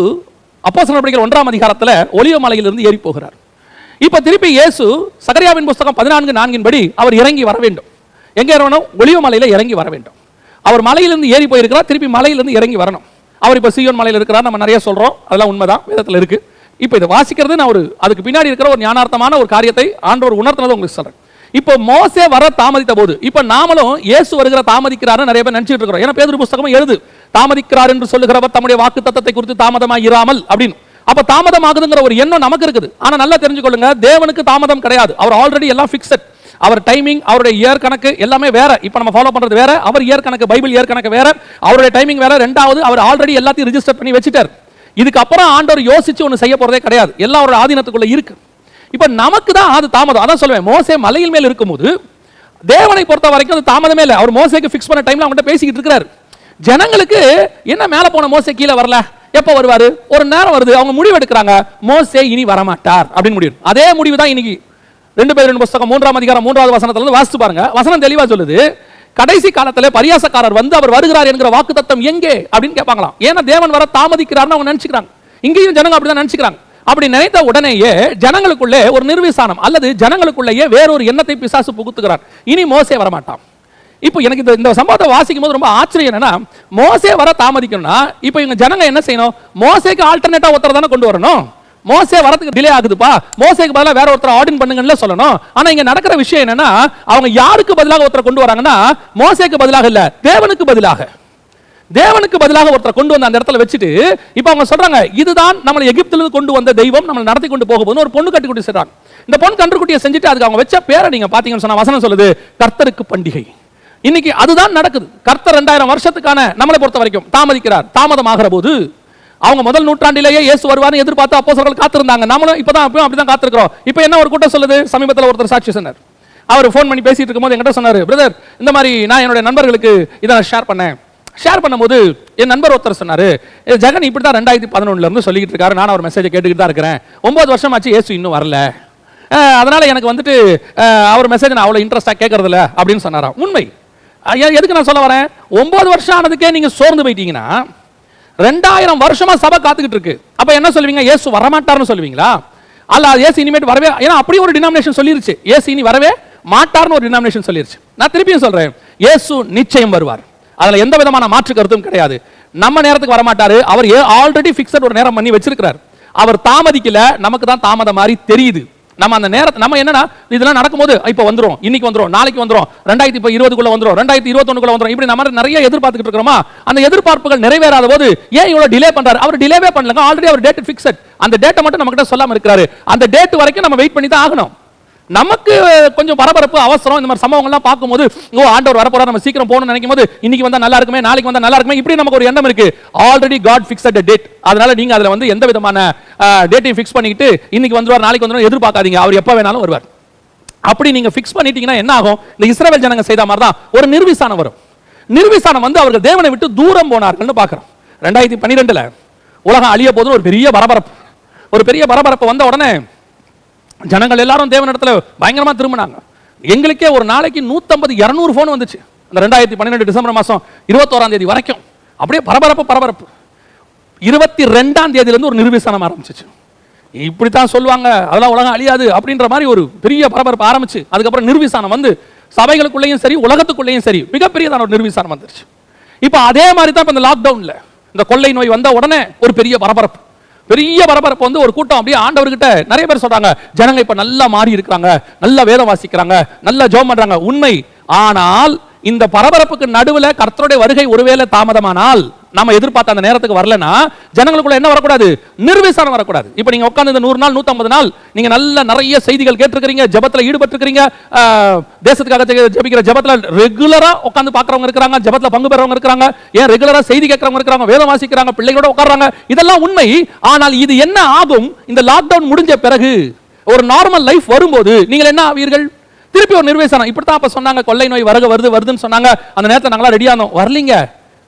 அப்போஸ்தலர் நடவடிக்கைகள் 1ஆம் அதிகாரத்தில் ஒலிவ மலையிலிருந்து ஏறி போகிறார். இப்ப திருப்பி இயேசு சகரியாவின் புத்தகம் 14:4 படி அவர் இறங்கி வர வேண்டும். எங்க வரணும்? ஒலிவ மலையில இறங்கி வர வேண்டும். அவர் மலையிலிருந்து ஏறி போயிருக்கிறார், திருப்பி மலையிலிருந்து இறங்கி வரணும். அவர் இப்ப சீயோன் மலையில் இருக்கிறார், நம்ம நிறைய சொல்றோம், அதெல்லாம் உண்மைதான், வேதத்தில் இருக்கு. இப்ப இதை வாசிக்கிறது நான் அதுக்கு பின்னாடி இருக்கிற ஒரு ஞானார்த்தமான ஒரு காரியத்தை ஆண்டவர் உணர்த்தினது உங்களுக்கு சொல்றேன். இப்போ மோசே வர தாமதித்த போது, இப்ப நாமளும் இயேசு வருகிற தாமதிக்கிறாரு நிறைய பேர் நினைச்சிட்டு இருக்கிறோம். ஏன்னா பேதுரு புத்தகம் எழுது, தாமதிக்கிறார் என்று சொல்லுகிறவர் தம்முடைய வாக்கு தத்தத்தை குறித்து தாமதமாக இராமல் அப்படின்னு. அப்ப தாமதமாகுதுங்கிற ஒரு எண்ணம் நமக்கு இருக்குது. ஆனா நல்லா தெரிஞ்சுக்கொள்ளுங்க, தேவனுக்கு தாமதம் கிடையாது. அவர் ஆல்ரெடி எல்லாம் ஃபிக்ஸட். அவர் டைமிங், அவருடைய இயர் கணக்கு எல்லாமே வேற. இப்ப நம்ம ஃபாலோ பண்றது வேற, அவர் இயர் கணக்கு, பைபிள் இயர் கணக்கு வேற, அவருடைய டைமிங் வேற. ரெண்டாவது, அவர் ஆல்ரெடி எல்லாத்தையும் ரிஜிஸ்டர் பண்ணி வச்சிட்டார். இதுக்கு அப்புறம் ஆண்டவர் யோசிச்சு ஒன்னு செய்ய போறதே கிடையாது. எல்லாம் அவருடைய ஆதீனத்துக்குள்ள இருக்கு. இப்ப நமக்கு தான் அது தாமதம். அதான் சொல்லுவேன், மோசே மலையில் மேல் இருக்கும்போது தேவனை பொறுத்த வரைக்கும் அது தாமதமே இல்லை. அவர் மோசேக்கு ஃபிக்ஸ் பண்ண டைம்ல அவங்கள்ட்ட பேசிக்கிட்டு இருக்கிறார். ஜனங்களுக்கு என்ன மேல போன மோசே கீழே வரல, எப்ப வருவாரு? ஒரு நேரம் வருது, அவங்க முடிவு எடுக்கிறாங்க, மோசே இனி வரமாட்டார் அப்படின்னு முடிவு. அதே முடிவு தான் இன்னைக்கு 2 பேதுரு புத்தகம் 3ஆம் அதிகாரம் 3வது வசனத்துல இருந்து வாசித்து பாருங்க. வசனம் தெளிவா சொல்லுது, கடைசி காலத்துல பரியாசக்காரர் வந்து அவர் வருகிறார் என்கிற வாக்குத்தத்தம் எங்கே அப்படின்னு கேட்பாங்களாம். ஏன்னா தேவன் வர தாமதிக்கிறார்னு அவங்க நினைச்சுக்கிறாங்க. இங்கேயும் ஜனங்க அப்படிதான் நினைச்சுக்கிறாங்க. அப்படி நினைத்த உடனேயே ஜனங்களுக்குள்ளே ஒரு நிர்விசானம் அல்லது ஜனங்களுக்குள்ளேயே வேறொரு எண்ணத்தை பிசாசு புகுத்துகிறார். இனி மோசே வரமாட்டான். இப்போ எனக்கு இந்த சம்பவத்தை வாசிக்கும் போது ரொம்ப ஆச்சரியம் என்னன்னா, மோசே வர தாமதிக்கணும்னா இப்போ இவங்க ஜனங்க என்ன செய்யணும்? மோசேக்கு ஆல்டர்னேட்டா ஒருத்தர் தானே கொண்டு வரணும். மோசே வரதுக்கு டிலே ஆகுதுப்பா, மோசேக்கு பதிலாக வேற ஒருத்தர் ஆர்டின் பண்ணுங்கன்னு சொல்லணும். ஆனா இங்க நடக்கிற விஷயம் என்னன்னா, அவங்க யாருக்கு பதிலாக ஒருத்தர் கொண்டு வராங்கன்னா, மோசேக்கு பதிலாக இல்ல, தேவனுக்கு பதிலாக ஒருத்தர் கொண்டு வந்து அந்த இடத்துல வச்சுட்டு இப்போ அவங்க சொல்றாங்க, இதுதான் நம்மளை எகிப்திலிருந்து கொண்டு வந்த தெய்வம், நம்மளை நடத்தி கொண்டு போக போகுது. ஒரு பொண்ணு கட்டுக்குட்டி செய்றாங்க. இந்த பொண்ணு கன்றுக்குட்டியை செஞ்சுட்டு அதுக்கு அவங்க வச்ச பேரை நீங்க பாத்தீங்கன்னு சொன்னா வசனம் சொல்லுது, கர்த்தருக்கு பண்டிகை. இன்னைக்கு அதுதான் நடக்குது. கர்த்தர் 2000 வருஷத்துக்கான நம்மளை பொறுத்த வரைக்கும் தாமதிக்கிறார். தாமதமாகிற போது அவங்க முதல் நூற்றாண்டிலேயே இயேசு வருவார்னு எதிர்பார்த்து அப்போஸ்தலர்கள் காத்திருந்தாங்க. நம்மளும் இப்பதான் அப்படிதான் காத்திருக்கிறோம். இப்போ என்ன ஒரு கூட்டம் சொல்லுது, சமீபத்தில் ஒருத்தர் சாட்சி சொன்னார். அவர் ஃபோன் பண்ணி பேசிட்டு இருக்கும்போது என்கிட்ட சொன்னாரு, பிரதர் இந்த மாதிரி நான் என்னுடைய நண்பர்களுக்கு இதை ஷேர் பண்ணும்போது என் நண்பர் ஒருத்தர் சொன்னாரு, ஜெகன் இப்படி தான் 2011 இருந்து சொல்லிட்டு இருக்காரு, நான் அவர் மெசேஜை கேட்டுக்கிட்டு தான் இருக்கிறேன், 9 வருஷம் ஆச்சு இயேசு இன்னும் வரல, அதனால எனக்கு வந்துட்டு அவர் மெசேஜ் நான் அவ்வளோ இன்ட்ரெஸ்டாக கேட்கறது இல்லை அப்படின்னு சொன்னாராம். உண்மை. எதுக்கு நான் சொல்ல வரேன், 9 வருஷம் ஆனதுக்கே நீங்க சோர்ந்து போயிட்டீங்கன்னா 2000 வருஷமா சபை காத்துக்கிட்டு இருக்கு. அப்ப என்ன சொல்லுவீங்க, இயேசு வரமாட்டார்னு சொல்லுவீங்களா? அல்ல இயேசு இனிமேட் வரவே, ஏன்னா அப்படி ஒரு டினாமினேஷன் சொல்லிருச்சு, இயேசு இனி வரவே மாட்டார்னு ஒரு டினாமினேஷன் சொல்லிருச்சு. நான் திருப்பியும் சொல்றேன், இயேசு நிச்சயம் வருவார், அதுல எந்த விதமான மாற்று கருத்தும் கிடையாது. நம்ம நேரத்துக்கு வரமாட்டாரு, அவர் ஆல்ரெடி ஃபிக்ஸட் ஒரு நேரம் பண்ணி வச்சிருக்கிறார். அவர் தாமதிக்கல, நமக்கு தான் தாமதம் மாதிரி தெரியுது. நம்ம அந்த நேரத்தை நம்ம என்னன்னா இதெல்லாம் நடக்கும்போது இப்போ வந்துரும், இன்னைக்கு வந்துரும், நாளைக்கு வந்துரும், 2020 வந்துரும், 2021 வந்துரும், இப்படி நம்ம நிறைய எதிர்பார்த்துக்கிட்டு இருக்கிறோமா? அந்த எதிர்பார்ப்புகள் நிறைவேறாத போது ஏன் இவ்வளவு டிலே பண்றாரு? அவர் டிலேவே பண்ணலங்க, ஆல்ரெடி அவர் டேட் ஃபிக்ஸட். அந்த டேட்டை மட்டும் நம்ம கிட்ட சொல்லாம இருக்கிறாரு. அந்த டேட் வரைக்கும் நம்ம வெயிட் பண்ணி தான் ஆகணும். நமக்கு கொஞ்சம் பரபரப்பு அவசரம் இந்த மாதிரி சம்பவங்கள்லாம் பார்க்கும்போது, ஓ ஆண்டவர் வரப்போறார், நம்ம சீக்கிரம் போகணும்னு நினைக்கும் போது இன்னைக்கு வந்தா நல்லா இருக்குமே, நாளைக்கு வந்தா நல்லா இருக்குமே, இப்படி நமக்கு ஒரு எண்ணம் இருக்கு. Already got fixed a date. அதனால நீங்க அதுல வந்து எந்த விதமான டேட்டையும் ஃபிக்ஸ் பண்ணிட்டு இன்னைக்கு வந்துருவார் நாளைக்கு வந்துருவார் எதிர்பார்க்காதீங்க, அவர் எப்ப வேணாலும் வருவார். அப்படி நீங்க ஃபிக்ஸ் பண்ணிட்டீங்கன்னா என்ன ஆகும்? இந்த இஸ்ரவேல் ஜனங்க செய்த மாதிரி தான் ஒரு நிர்விசானம் வரும். நிர்விசானம் வந்து அவர்கள் தேவனை விட்டு தூரம் போனார்கள்னு பார்க்கிறோம். 2012 உலகம் அழிய போதுன்னு ஒரு பெரிய பரபரப்பு வந்த உடனே ஜனங்கள் எல்லாரும் தேவனிடத்துல பயங்கரமா திரும்பினாங்க. எங்களுக்கே ஒரு நாளைக்கு 150-200 போன் வந்துச்சு. அந்த 2012 டிசம்பர் மாசம் 21ஆம் தேதி வரைக்கும் அப்படியே பரபரப்பு. 22ஆம் தேதியிலிருந்து ஒரு நிர்விசானம் ஆரம்பிச்சிச்சு. இப்படித்தான் சொல்லுவாங்க, அதெல்லாம் உலகம் அழியாது அப்படின்ற மாதிரி ஒரு பெரிய பரபரப்பு ஆரம்பிச்சு, அதுக்கப்புறம் நிர்விசானம் வந்து சபைகளுக்குள்ளேயும் சரி உலகத்துக்குள்ளேயும் சரி மிகப்பெரியதான ஒரு நிர்விசானம் வந்துருச்சு. இப்போ அதே மாதிரி தான் இந்த லாக்டவுன்ல இந்த கொள்ளை நோய் வந்த உடனே ஒரு பெரிய பரபரப்பு வந்து ஒரு கூட்டம் அப்படியே ஆண்டவர்கிட்ட நிறைய பேர் சொல்றாங்க, ஜனங்க இப்ப நல்லா மாறி இருக்கிறாங்க, நல்ல வேதம் வாசிக்கிறாங்க, நல்ல ஜெபம் பண்றாங்க. உண்மை. ஆனால் இந்த பரபரப்புக்கு நடுவுல கர்த்தருடைய வருகை ஒருவேளை தாமதமானால், நம்ம எதிர்பார்த்த அந்த நேரத்துக்கு வரலனா, ஜனங்களுக்குள்ள என்ன வரக்கூடாது? நிர்விசானம் வரக்கூடாது. இப்போ நீங்க உட்கார்ந்து இந்த 100 நாள் 150 நாள் நீங்க நல்ல நிறைய செய்திகள் கேட்டிருக்கீங்க, ஜெபத்துல ஈடுபட்டிருக்கீங்க, தேசத்துக்காக ஜெபிக்கிற ஜெபத்துல ரெகுலரா உட்கார்ந்து பார்க்கறவங்க இருக்காங்க, ஜெபத்துல பங்கு பெறவங்க இருக்காங்க, ஏன் ரெகுலரா செய்தி கேட்கறவங்க இருக்காங்க, வேதம் வாசிக்கிறாங்க, பிள்ளைகளோட உட்கார்றாங்க, இதெல்லாம் உண்மை. ஆனால் இது என்ன ஆகும்? இந்த லாக்டவுன் முடிஞ்ச பிறகு ஒரு நார்மல் லைஃப் வரும்போது நீங்கள் என்ன ஆவீர்கள்? திருப்பி ஒரு நிர்வேசனம். இப்படித்தான் அப்ப சொன்னாங்க, கொள்ளை நோய் வருதுன்னு சொன்னாங்க. அந்த நேரத்தில் நாங்களா ரெடியா இருந்தோம், வரலீங்க.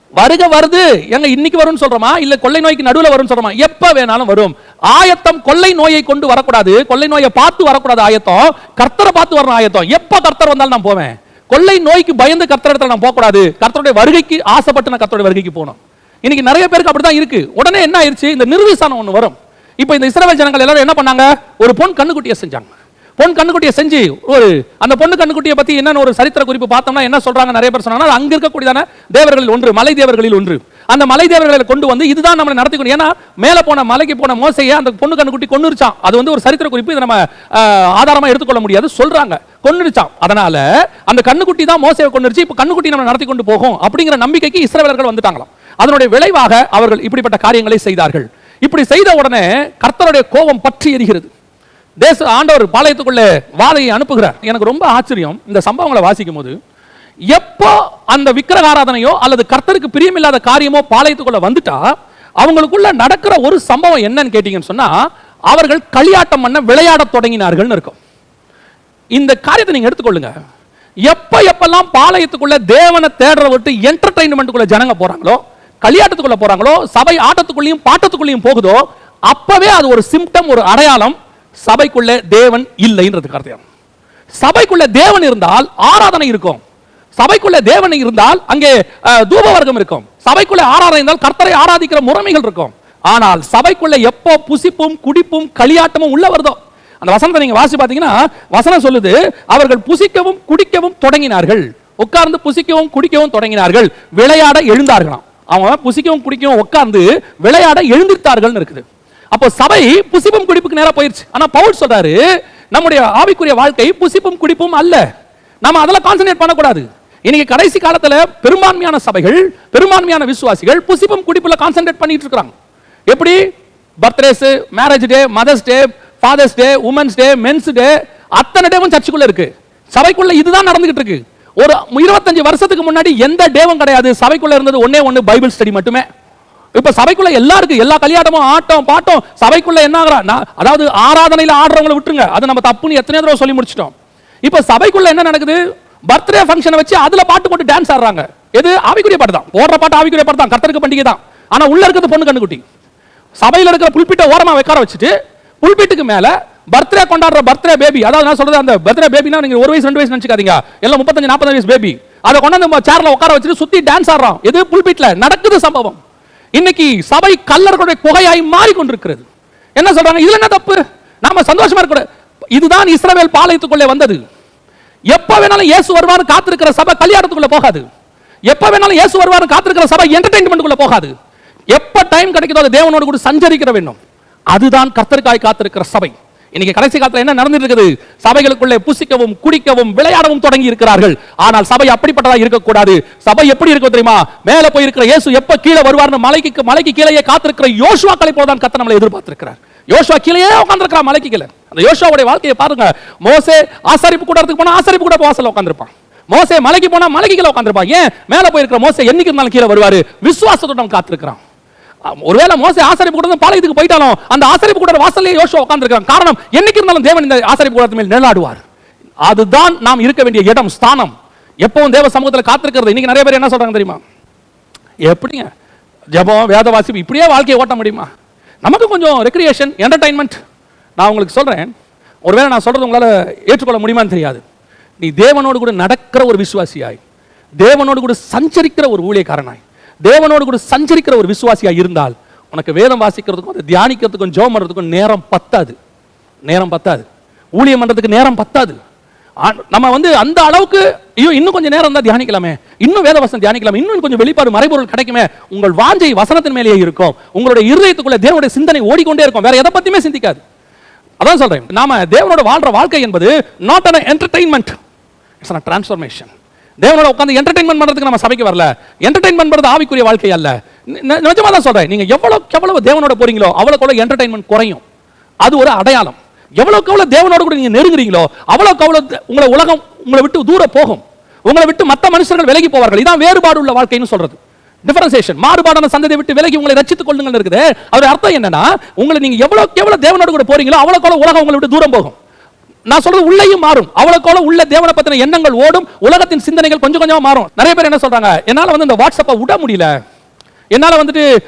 வருது எங்க இன்னைக்கு வரும்னு சொல்றோமா, இல்ல கொள்ளை நோய்க்கு நடுவுல வரும்னு சொல்றோமா? எப்ப வேணாலும் வரும். ஆயத்தம் கொள்ளை நோயை கொண்டு வரக்கூடாது, கொள்ளை நோயை பார்த்து வரக்கூடாது ஆயத்தம், கர்த்தரை பார்த்து வரணும் ஆயத்தம். எப்ப கர்த்தர் வந்தாலும் நான் போவேன். கொள்ளை நோய்க்கு பயந்து கர்த்தர் இடத்துல நான் போக கூடாது, கர்த்தருடைய வருகைக்கு ஆசைப்பட்டு நான் கர்த்தருடைய வருகைக்கு போகணும். இன்னைக்கு நிறைய பேருக்கு அப்படிதான் இருக்கு. உடனே என்ன ஆயிருச்சு? இந்த நிர்விசானம் ஒண்ணு வரும். இப்ப இந்த இஸ்ரவேல் ஜனங்கள் எல்லாரும் என்ன பண்ணாங்க? ஒரு பொன் கண்ணுக்குட்டியை செஞ்சாங்க. பொன் கண்ணுக்குட்டியை செஞ்சு அந்த பொண்ணு கண்ணுக்குட்டியை பத்தி என்ன ஒரு சரித்திர குறிப்பு பார்த்தோம்னா என்ன சொல்றாங்க? நிறைய பேர் சொன்னாங்க, அங்க இருக்கக்கூடியதான தேவர்களில் ஒன்று, மலை தேவர்களில் ஒன்று. அந்த மலை தேவர்களை கொண்டு வந்து இதுதான் நம்ம நடத்திக்கணும். ஏன்னா மேல போன மலைக்கு போன மோசையை அந்த பொண்ணு கண்ணுக்குட்டி கொன்னுருச்சான். அது வந்து ஒரு சரித்திர குறிப்பு, இதை நம்ம ஆதாரமா எடுத்துக்கொள்ள முடியாது, சொல்றாங்க கொன்னுருச்சான். அதனால அந்த கண்ணுக்குட்டி தான் மோசையை கொன்னுருச்சு. இப்ப கண்ணுக்குட்டி நம்ம நடத்தி கொண்டு போகும் அப்படிங்கிற நம்பிக்கைக்கு இஸ்ரவேலர்கள் வந்துட்டாங்களாம். அதனுடைய விளைவாக அவர்கள் இப்படிப்பட்ட காரியங்களை செய்தார்கள். இப்படி செய்த உடனே கர்த்தருடைய கோபம் பற்றி எரிகிறது. தேச ஆண்டவர் பாளையத்துக்குள்ளே வாதையை அனுப்புகிறார். எனக்கு ரொம்ப ஆச்சரியம் இந்த சம்பவங்களை வாசிக்கும் போது, எப்போ அந்த விக்கிரகாராதனையோ அல்லது கர்த்தருக்கு பிரியமில்லாத காரியமோ பாளையத்துக்குள்ள வந்துட்டா அவங்களுக்குள்ள நடக்கிற ஒரு சம்பவம் என்னன்னு கேட்டீங்கன்னு சொன்னா, அவர்கள் களியாட்டம் பண்ண விளையாட தொடங்கினார்கள் இருக்கும். இந்த காரியத்தை நீங்க எடுத்துக்கொள்ளுங்க. எப்பெல்லாம் பாளையத்துக்குள்ள தேவனை தேடுற விட்டு என்டர்டைன்மெண்ட்டுக்குள்ள ஜனங்க போறாங்களோ, களியாட்டத்துக்குள்ள போறாங்களோ, சபை ஆட்டத்துக்குள்ளேயும் பாட்டத்துக்குள்ளேயும் போகுதோ, அப்பவே அது ஒரு சிம்டம், ஒரு அடையாளம், சபைக்குள்ள தேவன் இல்லைன்றது அர்த்தம். சபைக்குள்ள தேவன் இருந்தால் ஆராதனை இருக்கும். சபைக்குள்ள தேவன் இருந்தால் அங்கே தூப வர்க்கம் இருக்கும். சபைக்குள்ள ஆராதனை இருந்தால் கர்த்தரை ஆராதிக்கிற முறைமைகள் இருக்கும். ஆனால் சபைக்குள்ள எப்போ புசிப்பும் குடிப்பும் களியாட்டமும் உள்ள வருதோ, அந்த வசனத்தை நீங்க வாசி பாத்தீங்கன்னா வசனம் சொல்லுது, அவர்கள் புசிக்கவும் குடிக்கவும் தொடங்கினார்கள். உட்கார்ந்து புசிக்கவும் குடிக்கவும் தொடங்கினார்கள், விளையாட எழுந்தார்களாம். அவங்க புசிக்கவும் குடிக்கவும் உட்கார்ந்து விளையாட எழுந்திருத்தார்கள் இருக்குது. அப்போ சபை புசிப்பும் குடிப்புக்கு நேரா போயிருச்சு. ஆனா பவுல் சொல்றாரு, நம்முடைய ஆவிக்குரிய வாழ்க்கை புசிப்பும் குடிப்பும் அல்ல. நாம அதெல்லாம் கான்சென்ட்ரேட் பண்ணக்கூடாது. இன்னைக்கு கடைசி காலத்துல பெரும்பான்மையான சபைகள், பெரும்பான்மையான விசுவாசிகள் புசிப்பும் குடிப்புல கான்சென்ட்ரேட் பண்ணிட்டு இருக்காங்க. எப்படி? பர்த்டேஸ், மேரேஜ் டே, மதர்ஸ் டே, ஃபாதர்ஸ் டே, உமன்ஸ் டே, மென்ஸ் டே, அத்தனை டேவும் சர்ச்சுக்குள்ள இருக்கு. சபைக்குள்ள இதுதான் நடந்துகிட்டு இருக்கு. ஒரு 25 வருஷத்துக்கு முன்னாடி எந்த டேவும் கிடையாது. சபைக்குள்ள இருந்தது ஒன்னே ஒன்னு, பைபிள் ஸ்டடி மட்டுமே. இப்ப சபைக்குள்ள எல்லாருக்கும் எல்லா கல்யாணமும் ஆட்டம் பாட்டம். சபைக்குள்ள என்ன ஆகுறா, அதாவது ஆராதனையில ஆடுறவங்களை விட்டுருங்க, அது நம்ம தப்புன்னு எத்தனை தடவை சொல்லி முடிச்சிட்டோம். இப்ப சபைக்குள்ள என்ன நடக்குது? பர்த்டே ஃபங்க்ஷனை வச்சு அதுல பாட்டு போட்டு டான்ஸ் ஆடுறாங்க. எது? ஆவிக்குரிய பாட்டு தான். போடுற பாட்டு ஆவிக்குரிய பாட்டு தான், கர்த்தருக்கு பண்டிகை தான். ஆனா உள்ள இருக்கிறது பொண்ணு கண்ணுக்குட்டி. சபையில இருக்கிற புல்பிட்டை ஓரமா வைக்கார வச்சுட்டு புல்பிட்டுக்கு மேல பர்த்டே கொண்டாடுற பர்த்டே பேபி, அதாவது நான் சொல்றது அந்த பர்த்டே பேபினா நீங்க 1 வயசு 2 வயசு நினைச்சுக்காதீங்க, எல்லாம் 35 40 வயசு பேபி. அதை கொண்டாந்து சேர்ல உட்கார வச்சுட்டு சுத்தி டான்ஸ் ஆடுறான். எது? புல்பிட்ல நடக்குது சம்பவம். இன்னைக்கு சபை கல்லர்களுடைய புகையாய் மாறிக்கொண்டிருக்கிறது. என்ன சொல்றாங்க? இதுல என்ன தப்பு? நாம சந்தோஷமா இருக்க. இதுதான் இஸ்ரவேல் பாளையத்துக்குள்ளே வந்தது. எப்ப வேணாலும் இயேசு வருவான்னு காத்திருக்கிற சபை கல்யாணத்துக்குள்ள போகாது. எப்ப வேணாலும் இயேசு வருவான்னு காத்திருக்கிற சபை என்டர்டெயின்மென்ட்குள்ள போகாது. எப்ப டைம் கிடைக்குதோ தேவனோடு கூட சஞ்சரிக்கிற வேண்டும். அதுதான் கர்த்தருக்காய் காத்திருக்கிற சபை. இன்னைக்கு கடைசி காலத்துல என்ன நடந்துட்டு இருக்குது? சபைகளுக்குள்ளே புசிக்கவும் குடிக்கவும் விளையாடவும் தொடங்கி இருக்கிறார்கள். ஆனால் சபை அப்படிப்பட்டதா இருக்கக்கூடாது. சபை எப்படி இருக்கும் தெரியுமா? மேல போய் இருக்கிற இயேசு எப்ப கீழே வருவார்னு மலைக்கு கீழே காத்திருக்கிற யோசுவாக்களை போல தான் கர்த்தர் நம்மளை எதிர்பார்த்திருக்கிறார். யோசுவா கீழே உட்கார்ந்திருக்கிறார், மலைக்கு கீழே. அந்த யோசுவாவுடைய வாழ்க்கையை பாருங்க. மோசே ஆசாரிப்பு கூடத்துக்கு போனா ஆசாரிப்பு கூட வாசல்ல உட்கார்ந்திருப்பான். மோசே மலைக்கு போனா மலைக்கு கீழே உட்கார்ந்திருப்பான். ஏன்? மேல போய் இருக்கிற மோசே என்னைக்கு இருந்தாலும் கீழே வருவாரு. விசுவாசத்துடன் காத்திருக்கிறான். ஒருவேளை மோசே ஆசாரிப்பு கூடத்துக்கு பாளையத்துக்கு போயிட்டாலும் அந்த ஆசாரிப்பு கூட வாசல்லே யோசுவா உட்கார்ந்திருக்கான். காரணம், என்னைக்கு இருந்தாலும் தேவன் இந்த ஆசாரிப்பு கூடத்து மேல் நிழலாடுவார். அதுதான் நாம் இருக்க வேண்டிய இடம், ஸ்தானம். எப்பவும் தேவ சமூகத்தில் காத்திருக்கிறது. இன்னைக்கு நிறைய பேர் என்ன சொல்றாங்க தெரியுமா? எப்படிங்க ஜெபம் வேத வாசிப்பு இப்படியே வாழ்க்கையை ஓட்ட முடியுமா? நமக்கு கொஞ்சம் ரெக்ரியேஷன் என்டர்டைன்மெண்ட். நான் உங்களுக்கு சொல்றேன், ஒருவேளை நான் சொல்றது உங்களால ஏற்றுக்கொள்ள முடியுமான்னு தெரியாது. நீ தேவனோடு கூட நடக்கிற ஒரு விசுவாசியாய், தேவனோடு கூட சஞ்சரிக்கிற ஒரு ஊழியக்காரனாய், தேவனோடு கூட சஞ்சரிக்கிற ஒரு விசுவாசியாய் இருந்தால் உனக்கு வேதம் வாசிக்கிறதுக்கும் அதை தியானிக்கிறதுக்கும் ஜெபம் பண்றதுக்கும் நேரம் பத்தாது. நேரம் பத்தாது. ஊழியம் பண்றதுக்கு நேரம் பத்தாது. நம்ம அந்த அளவுக்கு ஐயோ இன்னும் கொஞ்சம் நேரம் தான் தியானிக்கலாமே, இன்னும் வேத வசனம் தியானிக்கலாமே, இன்னும் கொஞ்சம் வெளிப்பாடு மறைபொருள் கிடைக்குமே. உங்கள் வாஞ்சை வசனத்தின் மேலேயே இருக்கும். உங்களுடைய இருதயத்துக்குள்ள தேவனுடைய சிந்தனை ஓடிக்கொண்டே இருக்கும். வேற எதை பத்தியுமே சிந்திக்காது. அதான் சொல்றேன், நாம தேவனோட வாழ்ற வாழ்க்கை என்பது not an entertainment, it's a transformation. தேவனோட உட்கார்ந்து என்டர்டெயின்மென்ட் பண்றதுக்கு நம்ம சபைக்கு வரல. என்டர்டெயின்மென்ட் பண்றது ஆவிக்குரிய வாழ்க்கை அல்ல. நிஜமா தான் சொல்றேன், நீங்க எவ்வளவு தேவனோட போறீங்களோ அவ்வளவுக்கு என்டர்டெயின்மென்ட் குறையும். அது ஒரு அடையாளம். எவ்வளவு தேவனோட கூட நீங்க நெருங்குறீங்களோ அவ்வளவு உங்களை உலகம் உங்களை விட்டு தூர போகும். உங்களை விட்டு மற்ற மனுஷர்கள் விலகி போவார்கள். இதான் வேறுபாடு உள்ள வாழ்க்கைன்னு சொல்றது. டிஃபரன்சியேஷன், மாறுபாடான சந்ததியை விட்டு விலகி உங்களை ரட்சித்துக் கொள்ளுங்கள் இருக்குது. அதோட அர்த்தம் என்னன்னா, உங்களை நீங்க எவ்வளவு தேவனோட கூட போறீங்களோ அவ்வளவு உலகம் உங்களை விட்டு தூரம் போகும். நான் சொல்றது உள்ளேயும் மாறும். அவ்வளவு உள்ள தேவனை பத்தின எண்ணங்கள் ஓடும். உலகத்தின் சிந்தனைகள் கொஞ்சம் கொஞ்சமா மாறும். நிறைய பேர் என்ன சொல்றாங்க, என்னால இந்த வாட்ஸ்அப்பை விட முடியல, என்னால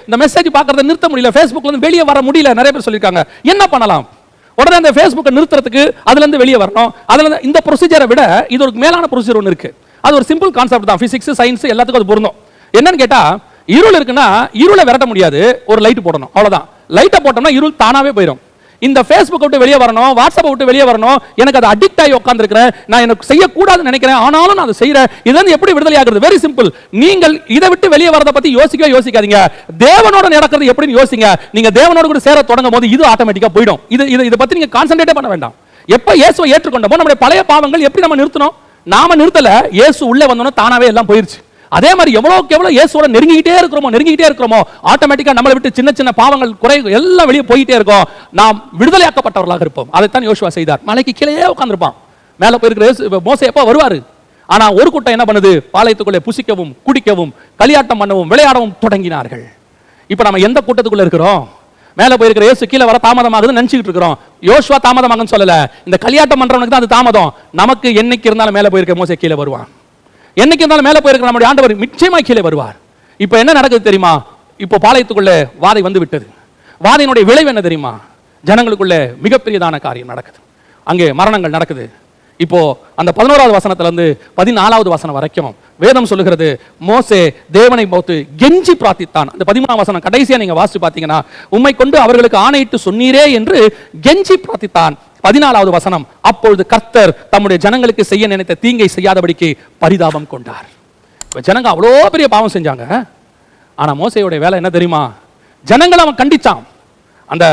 இந்த மெசேஜ் பார்க்கறத நிறுத்த முடியல, ஃபேஸ்புக்ல இருந்து வெளியே வர முடியல. நிறைய பேர் சொல்லிருக்காங்க. என்ன பண்ணலாம்? உடனே அந்த ஃபேஸ்புக்கை நிறுத்துறதுக்கு அதுல இருந்து வெளியே வரணும். அதுல இந்த ப்ரொசீஜரை விட இது ஒரு மேலான ப்ரொசீஜர் ஒன்று இருக்கு. அது ஒரு சிம்பிள் கான்செப்ட் தான். பிசிக்ஸ், சயின்ஸ் எல்லாத்துக்கும் அது பொருந்தும். என்னன்னு கேட்டா, இருள் இருக்குன்னா இருளை விரட்ட முடியாது, ஒரு லைட் போடணும், அவ்வளவுதான். லைட்டை போட்டோம்னா இருள் தானாவே போயிடும். இந்த ஃபேஸ்புக் விட்டு வெளியே வரணும், வாட்ஸ்அப் விட்டு வெளியே வரணும், எனக்கு அது அடிக்ட் ஆகி உட்கார்ந்திருக்கிறேன், நான் எனக்கு செய்யக்கூடாதுன்னு நினைக்கிறேன், ஆனாலும் நான் அதை செய்யறேன். இதுல எப்படி விடுதலை ஆகிறது? Very simple. நீங்கள் இதை விட்டு வெளியே வரதை பத்தி யோசிக்காதீங்க. தேவனோட நடக்கிறது எப்படின்னு யோசிங்க. நீங்க தேவனோட கூட சேர தொடங்கும் போது இது ஆட்டோமேட்டிக்கா போயிடும். இதை பத்தி நீங்க கான்சென்ட்ரேட் பண்ண வேண்டாம். எப்ப இயேசுவை ஏற்றுக்கொண்டோமோ நம்முடைய பழைய பாவங்கள் எப்படி நம்ம நிறுத்தணும்? நாம நிறுத்தல, இயேசு உள்ளே வந்தோம்னா தானாவே எல்லாம் போயிருச்சு. அதே மாதிரி எவ்வளவு இயேசுவோட நெருங்கிட்டே இருக்கிறோமோ ஆட்டோமேட்டிக்கா நம்மளை விட்டு சின்ன சின்ன பாவங்கள் குறை எல்லாம் வெளியே போயிட்டே இருக்கும். நாம் விடுதலையாக்கப்பட்டவர்களாக இருப்போம். அதைத்தான் யோசுவா செய்தார். மலைக்கு கீழே உட்கார்ந்திருப்பான். மேல போயிருக்கிற மோசே எப்ப வருவாரு? ஆனா ஒரு கூட்டம் என்ன பண்ணுது? பாளையத்துக்குள்ளே புசிக்கவும் குடிக்கவும் களியாட்டம் பண்ணவும் விளையாடவும் தொடங்கினார்கள். இப்ப நம்ம எந்த கூட்டத்துக்குள்ள இருக்கிறோம்? மேல போயிருக்கிற இயேசு கீழே வர தாமதமாகுதுன்னு நினைச்சிட்டு இருக்கிறோம். யோசுவா தாமதமாகுன்னு சொல்லல, இந்த களியாட்டம் பண்றவனுக்கு தான் அது தாமதம். நமக்கு என்னைக்கு இருந்தாலும் மேல போயிருக்க மோசே கீழே வருவான். என்னைக்கு இருந்தாலும் மேல போயிருக்கிற நம்முடைய ஆண்டவர் நிச்சயமா கீழே வருவார். இப்ப என்ன நடக்குது தெரியுமா? இப்போ பாளையத்துக்குள்ள வாதை வந்து விட்டது. வாதையினுடைய விளைவு என்ன தெரியுமா? ஜனங்களுக்குள்ள மிகப்பெரியதான காரியம் நடக்குது. அங்கே மரணங்கள் நடக்குது. இப்போ அந்த 11வது வசனத்துல இருந்து 14வது வசனம் வரைக்கும் வேதம் சொல்லுகிறது, மோசே தேவனை பார்த்து கெஞ்சி பிரார்த்தித்தான். அந்த 13ஆம் வசனம் கடைசியா நீங்க வாசிச்சு பார்த்தீங்கன்னா, உம்மை கொண்டு அவர்களுக்கு ஆணையிட்டு சொன்னீரே என்று கெஞ்சி பிரார்த்தித்தான். 14வது வசனம், அப்பொழுது கர்த்தர் தம்முடைய ஜனங்களுக்கு செய்ய நினைத்த தீங்கை செய்யாதபடிக்கு பரிதாபம் கொண்டார். ஜனங்க அவ்வளோ பெரிய பாவம் செஞ்சாங்க. ஆனா மோசேயோட வேலை என்ன தெரியுமா? ஜனங்களை அவன் கண்டிச்சான். அந்த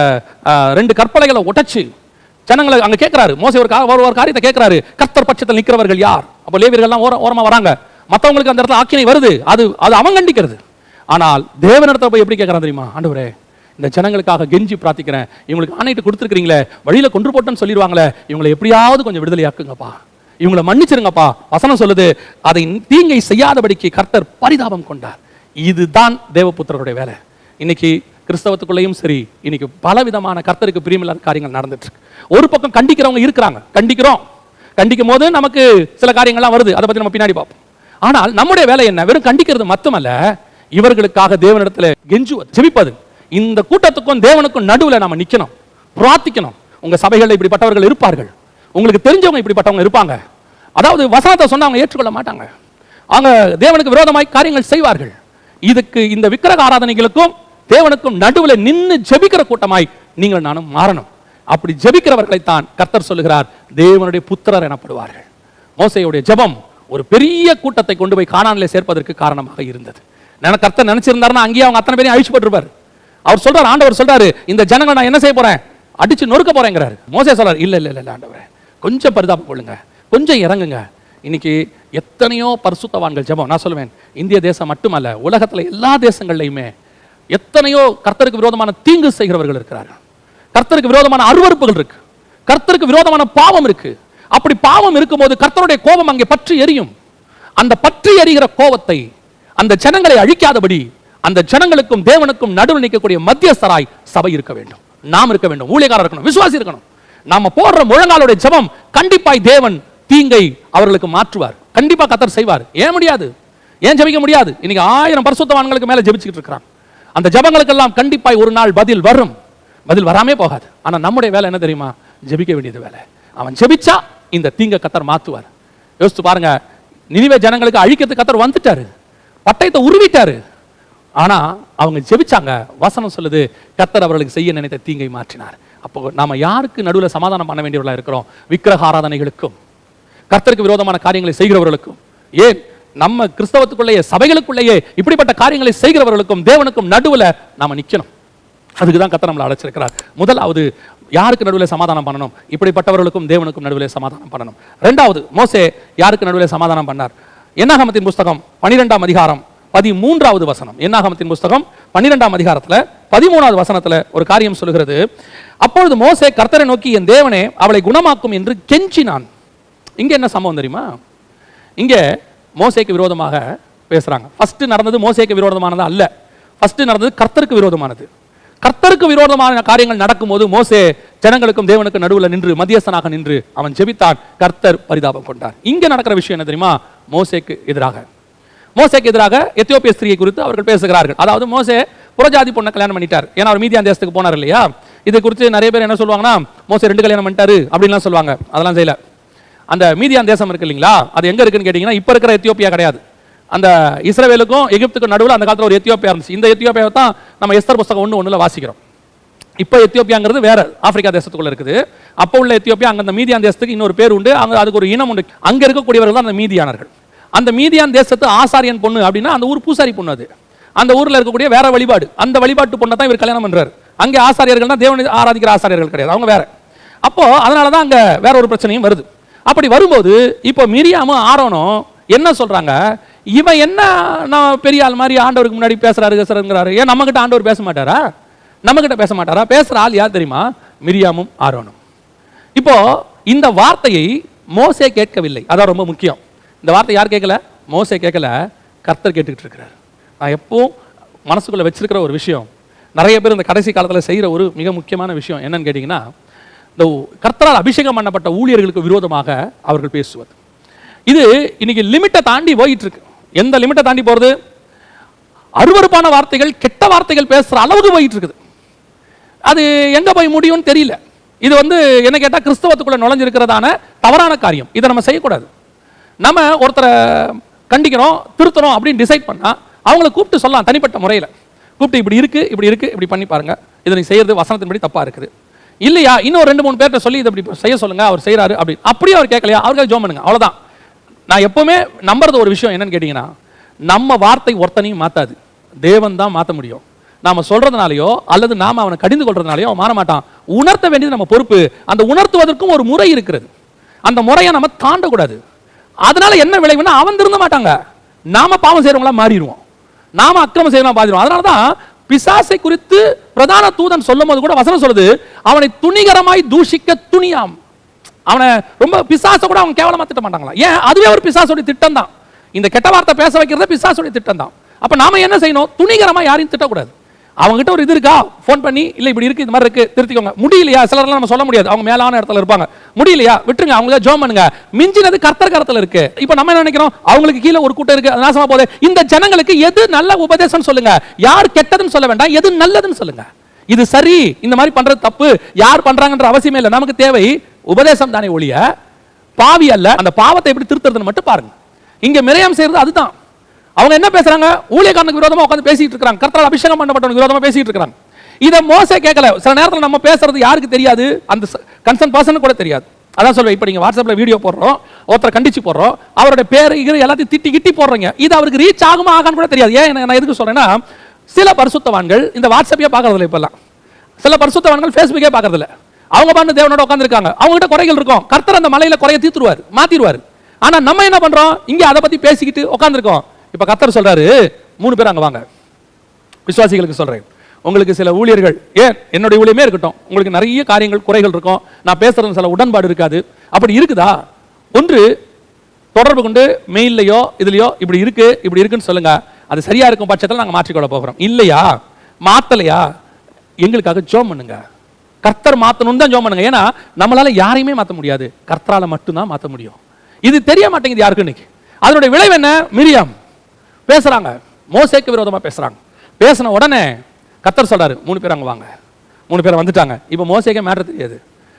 2 கற்பலைகளை உடைச்சு ஜனங்களை அங்க கேட்கிறாரு. மோசே ஒரு காரியத்தை கேட்கிறாரு, கர்த்தர் பட்சத்தில் நிற்கிறவர்கள் யார்? அப்போ லேவியர்கள்லாம் ஓரமா வராங்க. மற்றவங்களுக்கு அந்த இடத்துல ஆக்கினை வருது, அது அவன் கண்டிக்கிறது. ஆனால் தேவனிடத்துல போய் எப்படி கேட்கறான் தெரியுமா? ஆண்டவரே, இந்த ஜனங்களுக்காக கெஞ்சி பிரார்த்திக்கிறேன், இவங்களுக்கு ஆணையிட்டு கொடுத்துருக்கீங்களே, வழியில கொன்று போட்டேன்னு சொல்லிடுவாங்களே, இவங்களை எப்படியாவது கொஞ்சம் விடுதலையாக்குங்கப்பா, இவங்களை மன்னிச்சிருங்கப்பா. வசனம் சொல்லுது, அதை தீங்கை செய்யாதபடிக்கு கர்த்தர் பரிதாபம் கொண்டார். இதுதான் தேவபுத்திரருடைய வேலை. இன்னைக்கு கிறிஸ்தவத்துக்குள்ளேயும் சரி, இன்னைக்கு பல விதமான கர்த்தருக்கு பிரியமில்லாத காரியங்கள் நடந்துட்டு இருக்கு. ஒரு பக்கம் கண்டிக்கிறவங்க இருக்கிறாங்க, கண்டிக்கும் போது நமக்கு சில காரியங்கள்லாம் வருது, அதை பத்தி நம்ம பின்னாடி பார்ப்போம். ஆனால் நம்முடைய வேலை என்ன? வெறும் கண்டிக்கிறது மட்டுமல்ல, இவர்களுக்காக தேவனிடத்துல கெஞ்சுவது, ஜெபிப்பது. இந்த கூட்டத்துக்கும் தேவனுக்கும் நடுவில் நாம நிக்கணும், பிரார்த்திக்கணும். உங்க சபைகளில் இப்படிப்பட்டவர்கள் இருப்பார்கள், உங்களுக்கு தெரிஞ்சவங்க இப்படிப்பட்டவங்க இருப்பாங்க. அதாவது வசனத்தை சொன்னா அவங்க ஏற்றுக்கொள்ள மாட்டாங்க, அவங்க தேவனுக்கு விரோதமாய் காரியங்கள் செய்வார்கள். இதுக்கு இந்த விக்கிரக ஆராதனைகளுக்கும் தேவனுக்கும் நடுவில் நின்று ஜெபிக்கிற கூட்டமாய் நீங்கள் நானும் மாறணும். அப்படி ஜெபிக்கிறவர்களைத்தான் கர்த்தர் சொல்லுகிறார், தேவனுடைய புத்திரர் எனப்படுவார்கள். மோசேயுடைய ஜெபம் ஒரு பெரிய கூட்டத்தை கொண்டு போய் கானானிலே சேர்ப்பதற்கு காரணமாக இருந்தது. கர்த்தர் நினைச்சிருந்தாருன்னா அங்கேயே அவங்க அத்தனை பேரையும் அழிச்சு போட்டுருப்பார். அவர் சொல்றாரு, ஆண்டவர் சொல்றாரு, இந்த ஜனங்களை நான் என்ன செய்ய போறேன்? அடிச்சு நொறுக்க போறேங்கிறாரு. மோசே சொல்றாரு, இல்ல இல்ல இல்ல ஆண்டவரே, கொஞ்சம் பரிதாபம் கொள்ளுங்க, கொஞ்சம் இறங்குங்க. இன்னைக்கு எத்தனையோ பரிசுத்தவான்கள் ஜெபம், நான் சொல்லுவேன், இந்திய தேசம் மட்டுமல்ல, உலகத்துல எல்லா தேசங்கள்லையுமே எத்தனையோ கர்த்தருக்கு விரோதமான தீங்கு செய்கிறவர்கள் இருக்கிறார்கள். கர்த்தருக்கு விரோதமான அருவருப்புகள் இருக்கு, கர்த்தருக்கு விரோதமான பாவம் இருக்கு. அப்படி பாவம் இருக்கும்போது கர்த்தருடைய கோபம் அங்கே பற்றி எரியும். அந்த பற்றி எரிகிற கோபத்தை அந்த ஜனங்களை அழிக்காதபடி அந்த ஜனங்களுக்கும் தேவனுக்கும் நடுவில் நிற்கக்கூடிய மத்தியஸ்தராய் சபை இருக்க வேண்டும், நாம் இருக்க வேண்டும், ஊழியக்காரர் இருக்கணும், விசுவாசி இருக்கணும். நாம போடுற முழங்காலுடைய ஜெபம் கண்டிப்பாய் தேவன் தீங்கை அவர்களுக்கு மாற்றுவார், கண்டிப்பா கர்த்தர் செய்வார். ஏன் முடியாது? ஏன் ஜெபிக்க முடியாது? இன்னைக்கு 1000 பரிசுத்தவான்களுக்கு மேல ஜெபிச்சுக்கிட்டு இருக்கிறாங்க. அந்த ஜெபங்களுக்கெல்லாம் கண்டிப்பாய் ஒரு நாள் பதில் வரும், பதில் வராமே போகாது. ஆனா நம்முடைய வேலை என்ன தெரியுமா? ஜெபிக்க வேண்டியது வேலை. அவன் ஜெபிச்சா இந்த தீங்க கர்த்தர் மாத்துவார். யோசிச்சு பாருங்க, நினிவே ஜனங்களுக்கு அழிக்கிறதுக்கு கர்த்தர் வந்துட்டாரு, பட்டயத்தை உருவிட்டாரு. ஆனா அவங்க ஜெபிச்சாங்க. வசனம் சொல்லுது, கர்த்தர் அவர்களுக்கு செய்ய நினைத்த தீங்கை மாற்றினார். அப்போ நாம யாருக்கு நடுவில் சமாதானம் பண்ண வேண்டியவர்களா இருக்கிறோம்? விக்கிரக ஆராதனைகளுக்கும் கர்த்தருக்கு விரோதமான காரியங்களை செய்கிறவர்களுக்கும், ஏன் நம்ம கிறிஸ்தவத்துக்குள்ளேயே சபைகளுக்குள்ளேயே இப்படிப்பட்ட காரியங்களை செய்கிறவர்களுக்கும் தேவனுக்கும் நடுவில் நாம நிக்கணும். அதுக்கு தான் கர்த்தர் நம்மளை அழைச்சிருக்கிறார். முதலாவது யாருக்கு நடுவில் சமாதானம் பண்ணணும்? இப்படிப்பட்டவர்களுக்கும் தேவனுக்கும் நடுவில் சமாதானம் பண்ணணும். இரண்டாவது, மோசே யாருக்கு நடுவில் சமாதானம் பண்ணார்? என்னாகமத்தின் புஸ்தகம் 12ஆம் அதிகாரம் 13வது வசனம். என்னாகமத்தின் புஸ்தகம் 12ஆம் அதிகாரத்துல 13வது வசனத்துல ஒரு காரியம் சொல்லுகிறது, அப்பொழுது மோசே கர்த்தரை நோக்கி, என் தேவனே அவளை குணமாக்கும் என்று கெஞ்சினான். இங்க என்ன சம்பவம் தெரியுமா? இங்க மோசேக்கு விரோதமாக பேசுறாங்க. ஃபர்ஸ்ட் நடந்தது மோசேக்கு விரோதமானது அல்ல, ஃபர்ஸ்ட் நடந்தது கர்த்தருக்கு விரோதமானது. கர்த்தருக்கு விரோதமான காரியங்கள் நடக்கும்போது மோசே ஜனங்களுக்கும் தேவனுக்கு நடுவில் நின்று மத்தியஸ்தனாக நின்று அவன் ஜெபித்தான். கர்த்தர் பரிதாபம் கொண்டார். இங்க நடக்கிற விஷயம் என்ன தெரியுமா? மோசேக்கு எதிராக எத்தியோப்பிய ஸ்திரியை குறித்து அவர்கள் பேசுகிறார்கள். அதாவது மோசே புறஜாதி பொண்ணை கல்யாணம் பண்ணிட்டார். ஏன்னா அவர் மீதியான் தேசத்துக்கு போனார் இல்லையா? இதை குறித்து நிறைய பேர் என்ன சொல்லுவாங்கன்னா, மோசே 2 கல்யாணம் பண்ணிட்டாரு அப்படின்லாம் சொல்லுவாங்க. அதெல்லாம் செய்யல. அந்த மீதியான் தேசம் இருக்கு இல்லைங்களா, அது எங்க இருக்குன்னு கேட்டீங்கன்னா, இப்ப இருக்கிற எத்தியோப்பியா கிடையாது. அந்த இஸ்ரவேலுக்கும் எகிப்துக்கும் நடுவில் அந்த காலத்தில் ஒரு எத்தியோப்பியா இருந்துச்சு. இந்த எத்தியோப்பியாவை தான் நம்ம எஸ்தர் புஸ்தகம் 1:1 வாசிக்கிறோம். இப்போ எத்தியோப்பியாங்கிறது வேற ஆப்பிரிக்கா தேசத்துக்குள்ள இருக்குது. அப்போ உள்ள எத்தியோப்பியா, அங்க அந்த மீதியான் தேசத்துக்கு இன்னொரு பேர் உண்டு, அங்க அதுக்கு ஒரு இனம் உண்டு. அங்க இருக்கக்கூடியவர்கள் தான் அந்த மீதியானர்கள். அந்த மீதியான் தேசத்து ஆசாரியன் பொண்ணு அப்படின்னா அந்த ஊர் பூசாரி பொண்ணு. அது அந்த ஊர்ல இருக்கக்கூடிய வேற வழிபாடு, அந்த வழிபாட்டு பொண்ணை தான் இவர் கல்யாணம் பண்றாரு. அங்கே ஆசாரியர்கள் தான் தேவனை ஆராதிக்கிற ஆசாரியர்கள் கிடையாது, அவங்க வேற. அப்போ அதனாலதான் அங்க வேற ஒரு பிரச்சனையும் வருது. அப்படி வரும்போது இப்போ மிரியாமும் ஆரோனும் என்ன சொல்றாங்க, இவன் என்ன நான் பெரிய ஆள் மாதிரி ஆண்டவருக்கு முன்னாடி பேசுறாரு. ஏன் நம்ம கிட்ட ஆண்டவர் பேச மாட்டாரா? நம்ம கிட்ட பேச மாட்டாரா? பேசுற ஆள் யார் தெரியுமா? மிரியாமும் ஆரோனும். இப்போ இந்த வார்த்தையை மோசே கேட்கவில்லை, அதான் ரொம்ப முக்கியம். இந்த வார்த்தை யார் கேட்கல? மோசே கேட்கல, கர்த்தர் கேட்டுக்கிட்டு இருக்கிறார். நான் எப்பவும் மனசுக்குள்ள வச்சிருக்கிற ஒரு விஷயம், நிறைய பேர் இந்த கடைசி காலத்தில் செய்கிற ஒரு மிக முக்கியமான விஷயம் என்னன்னு கேட்டிங்கன்னா, இந்த கர்த்தரால் அபிஷேகம் பண்ணப்பட்ட ஊழியர்களுக்கு விரோதமாக அவர்கள் பேசுவது. இது இன்னைக்கு லிமிட்டை தாண்டி போயிட்டு இருக்கு. எந்த லிமிட்டை தாண்டி போறது? அருவருப்பான வார்த்தைகள், கெட்ட வார்த்தைகள் பேசுற அளவுக்கு போயிட்டு இருக்குது. அது எங்க போய் முடியும்னு தெரியல. இது என்ன கேட்டா கிறிஸ்தவத்துக்குள்ள நுழைஞ்சிருக்கிறதான தவறான காரியம். இதை நம்ம செய்யக்கூடாது. நம்ம ஒருத்தரை கண்டிக்கிறோம், திருத்தணும் அப்படின்னு டிசைட் பண்ணா அவங்கள கூப்பிட்டு சொல்லலாம், தனிப்பட்ட முறையில் கூப்பிட்டு இப்படி இருக்கு இப்படி பண்ணி பாருங்க, இதை நீ செய்யறது வசனத்தின்படி தப்பா இருக்குது. இல்லையா இன்னும் 2-3 பேர்ட்ட சொல்லி இதை இப்படி செய்ய சொல்லுங்க, அவர் செய்யறாரு அப்படி. அப்படியே அவர் கேட்கலையா, அவருக்கு ஜோம் பண்ணுங்க, அவ்வளவுதான். நான் எப்பவுமே நம்புறது ஒரு விஷயம் என்னன்னு கேட்டீங்கன்னா, நம்ம வார்த்தை ஒருத்தனையும் மாத்தாது, தேவன் தான் மாற்ற முடியும். நாம சொல்றதுனாலயோ அல்லது நாம அவனை கடிந்து கொள்றதுனாலயோ அவன் மாற மாட்டான். உணர்த்த வேண்டியது நம்ம பொறுப்பு. அந்த உணர்த்துவதற்கும் ஒரு முறை இருக்கிறது. அந்த முறையை நம்ம தாண்டக்கூடாது. அதனால என்ன விளைவுனா அவன் திருந்த மாட்டாங்க, நாம பாவம் செய்யறவங்களா மாறிடுவோம், நாம அக்கிரமம் செய்யறவங்களா மாறிடுவோம். அதனாலதான் பிசாசை குறித்து பிரதான தூதன் சொல்லும் போது கூட வசனம் சொல்லுது, அவனை துணிகரமாய் தூஷிக்க துணியாம். அவனை ரொம்ப பிசாச கூட அவங்க கேவலமா திட்ட மாட்டாங்களா? ஏன்? அதுவே ஒரு பிசாசுடைய திட்டம் தான். இந்த கெட்ட வார்த்தை பேச வைக்கிறது பிசாசுடைய திட்டம் தான். அப்ப நாம என்ன செய்யணும்? துணிகரமா யாரையும் திட்டக்கூடாது. அவங்க கிட்ட ஒரு இது இருக்கா, போன் பண்ணி இல்ல இப்படி இருக்கு, இந்த மாதிரி இருக்கு, திருத்திக்கோங்க. முடியலையா, சிலர்லாம் நம்ம சொல்ல முடியாது, அவங்க மேலான இடத்துல இருப்பாங்க. முடியலையா விட்டுருங்க, அவங்க ஜோம் பண்ணுங்க. மிஞ்சினது கர்த்தர் கரத்துல இருக்கு. இப்ப நம்ம என்ன நினைக்கிறோம், அவங்களுக்கு கீழே ஒரு கூட்டம் இருக்கு, நாசமா போகுது. இந்த ஜனங்களுக்கு எது நல்ல உபதேசம் சொல்லுங்க, யார் கெட்டதுன்னு சொல்ல வேண்டாம், எது நல்லதுன்னு சொல்லுங்க. இது சரி, இந்த மாதிரி பண்றது தப்பு, யார் பண்றாங்கன்ற அவசியமே இல்லை. நமக்கு தேவை உபதேசம் தானே ஒழிய பாவி அல்ல. அந்த பாவத்தை எப்படி திருத்துறதுன்னு மட்டும் பாருங்க. இங்க மிரியாம் செய்யறது அதுதான். அவங்க என்ன பேசுறாங்க, ஊழியக்காரனுக்கு விரோதமா உட்கார்ந்து பேசிட்டு இருக்காங்க, கர்த்தரால் அபிஷேகம் பண்ணப்பட்டவனுக்கு விரோதமா பேசிட்டு இருக்காங்க. இத மோசே கேட்கல. சில நேரத்தில் நம்ம பேசுறது யாருக்கு தெரியாது, அந்த கன்சர்ன் பர்சன் கூட தெரியாது. அதான் சொல்வேன், இப்போ நீங்க வாட்ஸ்அப்ல வீடியோ போடுறோம், ஒருத்தரை கண்டிச்சு போடுறோம், அவருடைய பேர் எல்லாத்தையும் திட்டி கிட்டி போடுறீங்க, இது அவருக்கு ரீச் ஆகுமா ஆகான்னு கூட தெரியாது. ஏன் நான் எதுக்கு சொல்றேன்னா, சில பரிசுத்தவான்கள் இந்த வாட்ஸ்அப்பே பார்க்கறது இல்லை. இப்பெல்லாம் சில பரிசுத்தவான்கள் ஃபேஸ்புக்கே பார்க்கறது இல்லை. அவங்க பாட்டு தேவனோட உட்கார்ந்திருக்காங்க, அவங்க கிட்ட குறைகள் இருக்கும், கர்த்தர் அந்த மலையில குறைய தீர்த்துருவார், மாத்திடுவார். ஆனா நம்ம என்ன பண்றோம், இங்க அதை பத்தி பேசிக்கிட்டு உட்கார்ந்திருக்கோம். இப்ப கர்த்தர் சொல்றாரு, 3 பேர் அங்க வாங்க. விசுவாசிகளுக்கு சொல்றேன், உங்களுக்கு சில ஊழியர்கள், ஏன் என்னுடைய ஊழியமே இருக்கட்டும், உங்களுக்கு நிறைய காரியங்கள் குறைகள் இருக்கும், நான் பேசுறது சில உடன்பாடு இருக்காது. அப்படி இருக்குதா, ஒன்று தொடர்பு கொண்டு மெயிலையோ இதுலயோ இப்படி இருக்குன்னு சொல்லுங்க. அது சரியா இருக்கும் பட்சத்தில் நாங்கள் மாற்றிக்கொள்ள போகிறோம். இல்லையா, மாத்தலையா, எங்களுக்காக ஜோம் பண்ணுங்க. கர்த்தர் மாத்தணும் தான் ஜோம் பண்ணுங்க. ஏன்னா நம்மளால யாரையுமே மாற்ற முடியாது, கர்த்தரால மட்டும்தான் மாற்ற முடியும். இது தெரிய மாட்டேங்குது யாருக்கு இன்னைக்கு. அதனுடைய விளைவு என்ன? மிரியாம் பேசுறாங்க, மோசேக்கு விரோதமா பேசுறாங்க. பேசின உடனே கர்த்தர் சொல்றாரு, 3 பேர் அங்க வாங்க. 3 பேர் வந்துட்டாங்க. இப்ப மோசேக்கே மேட்டர் தெரியாது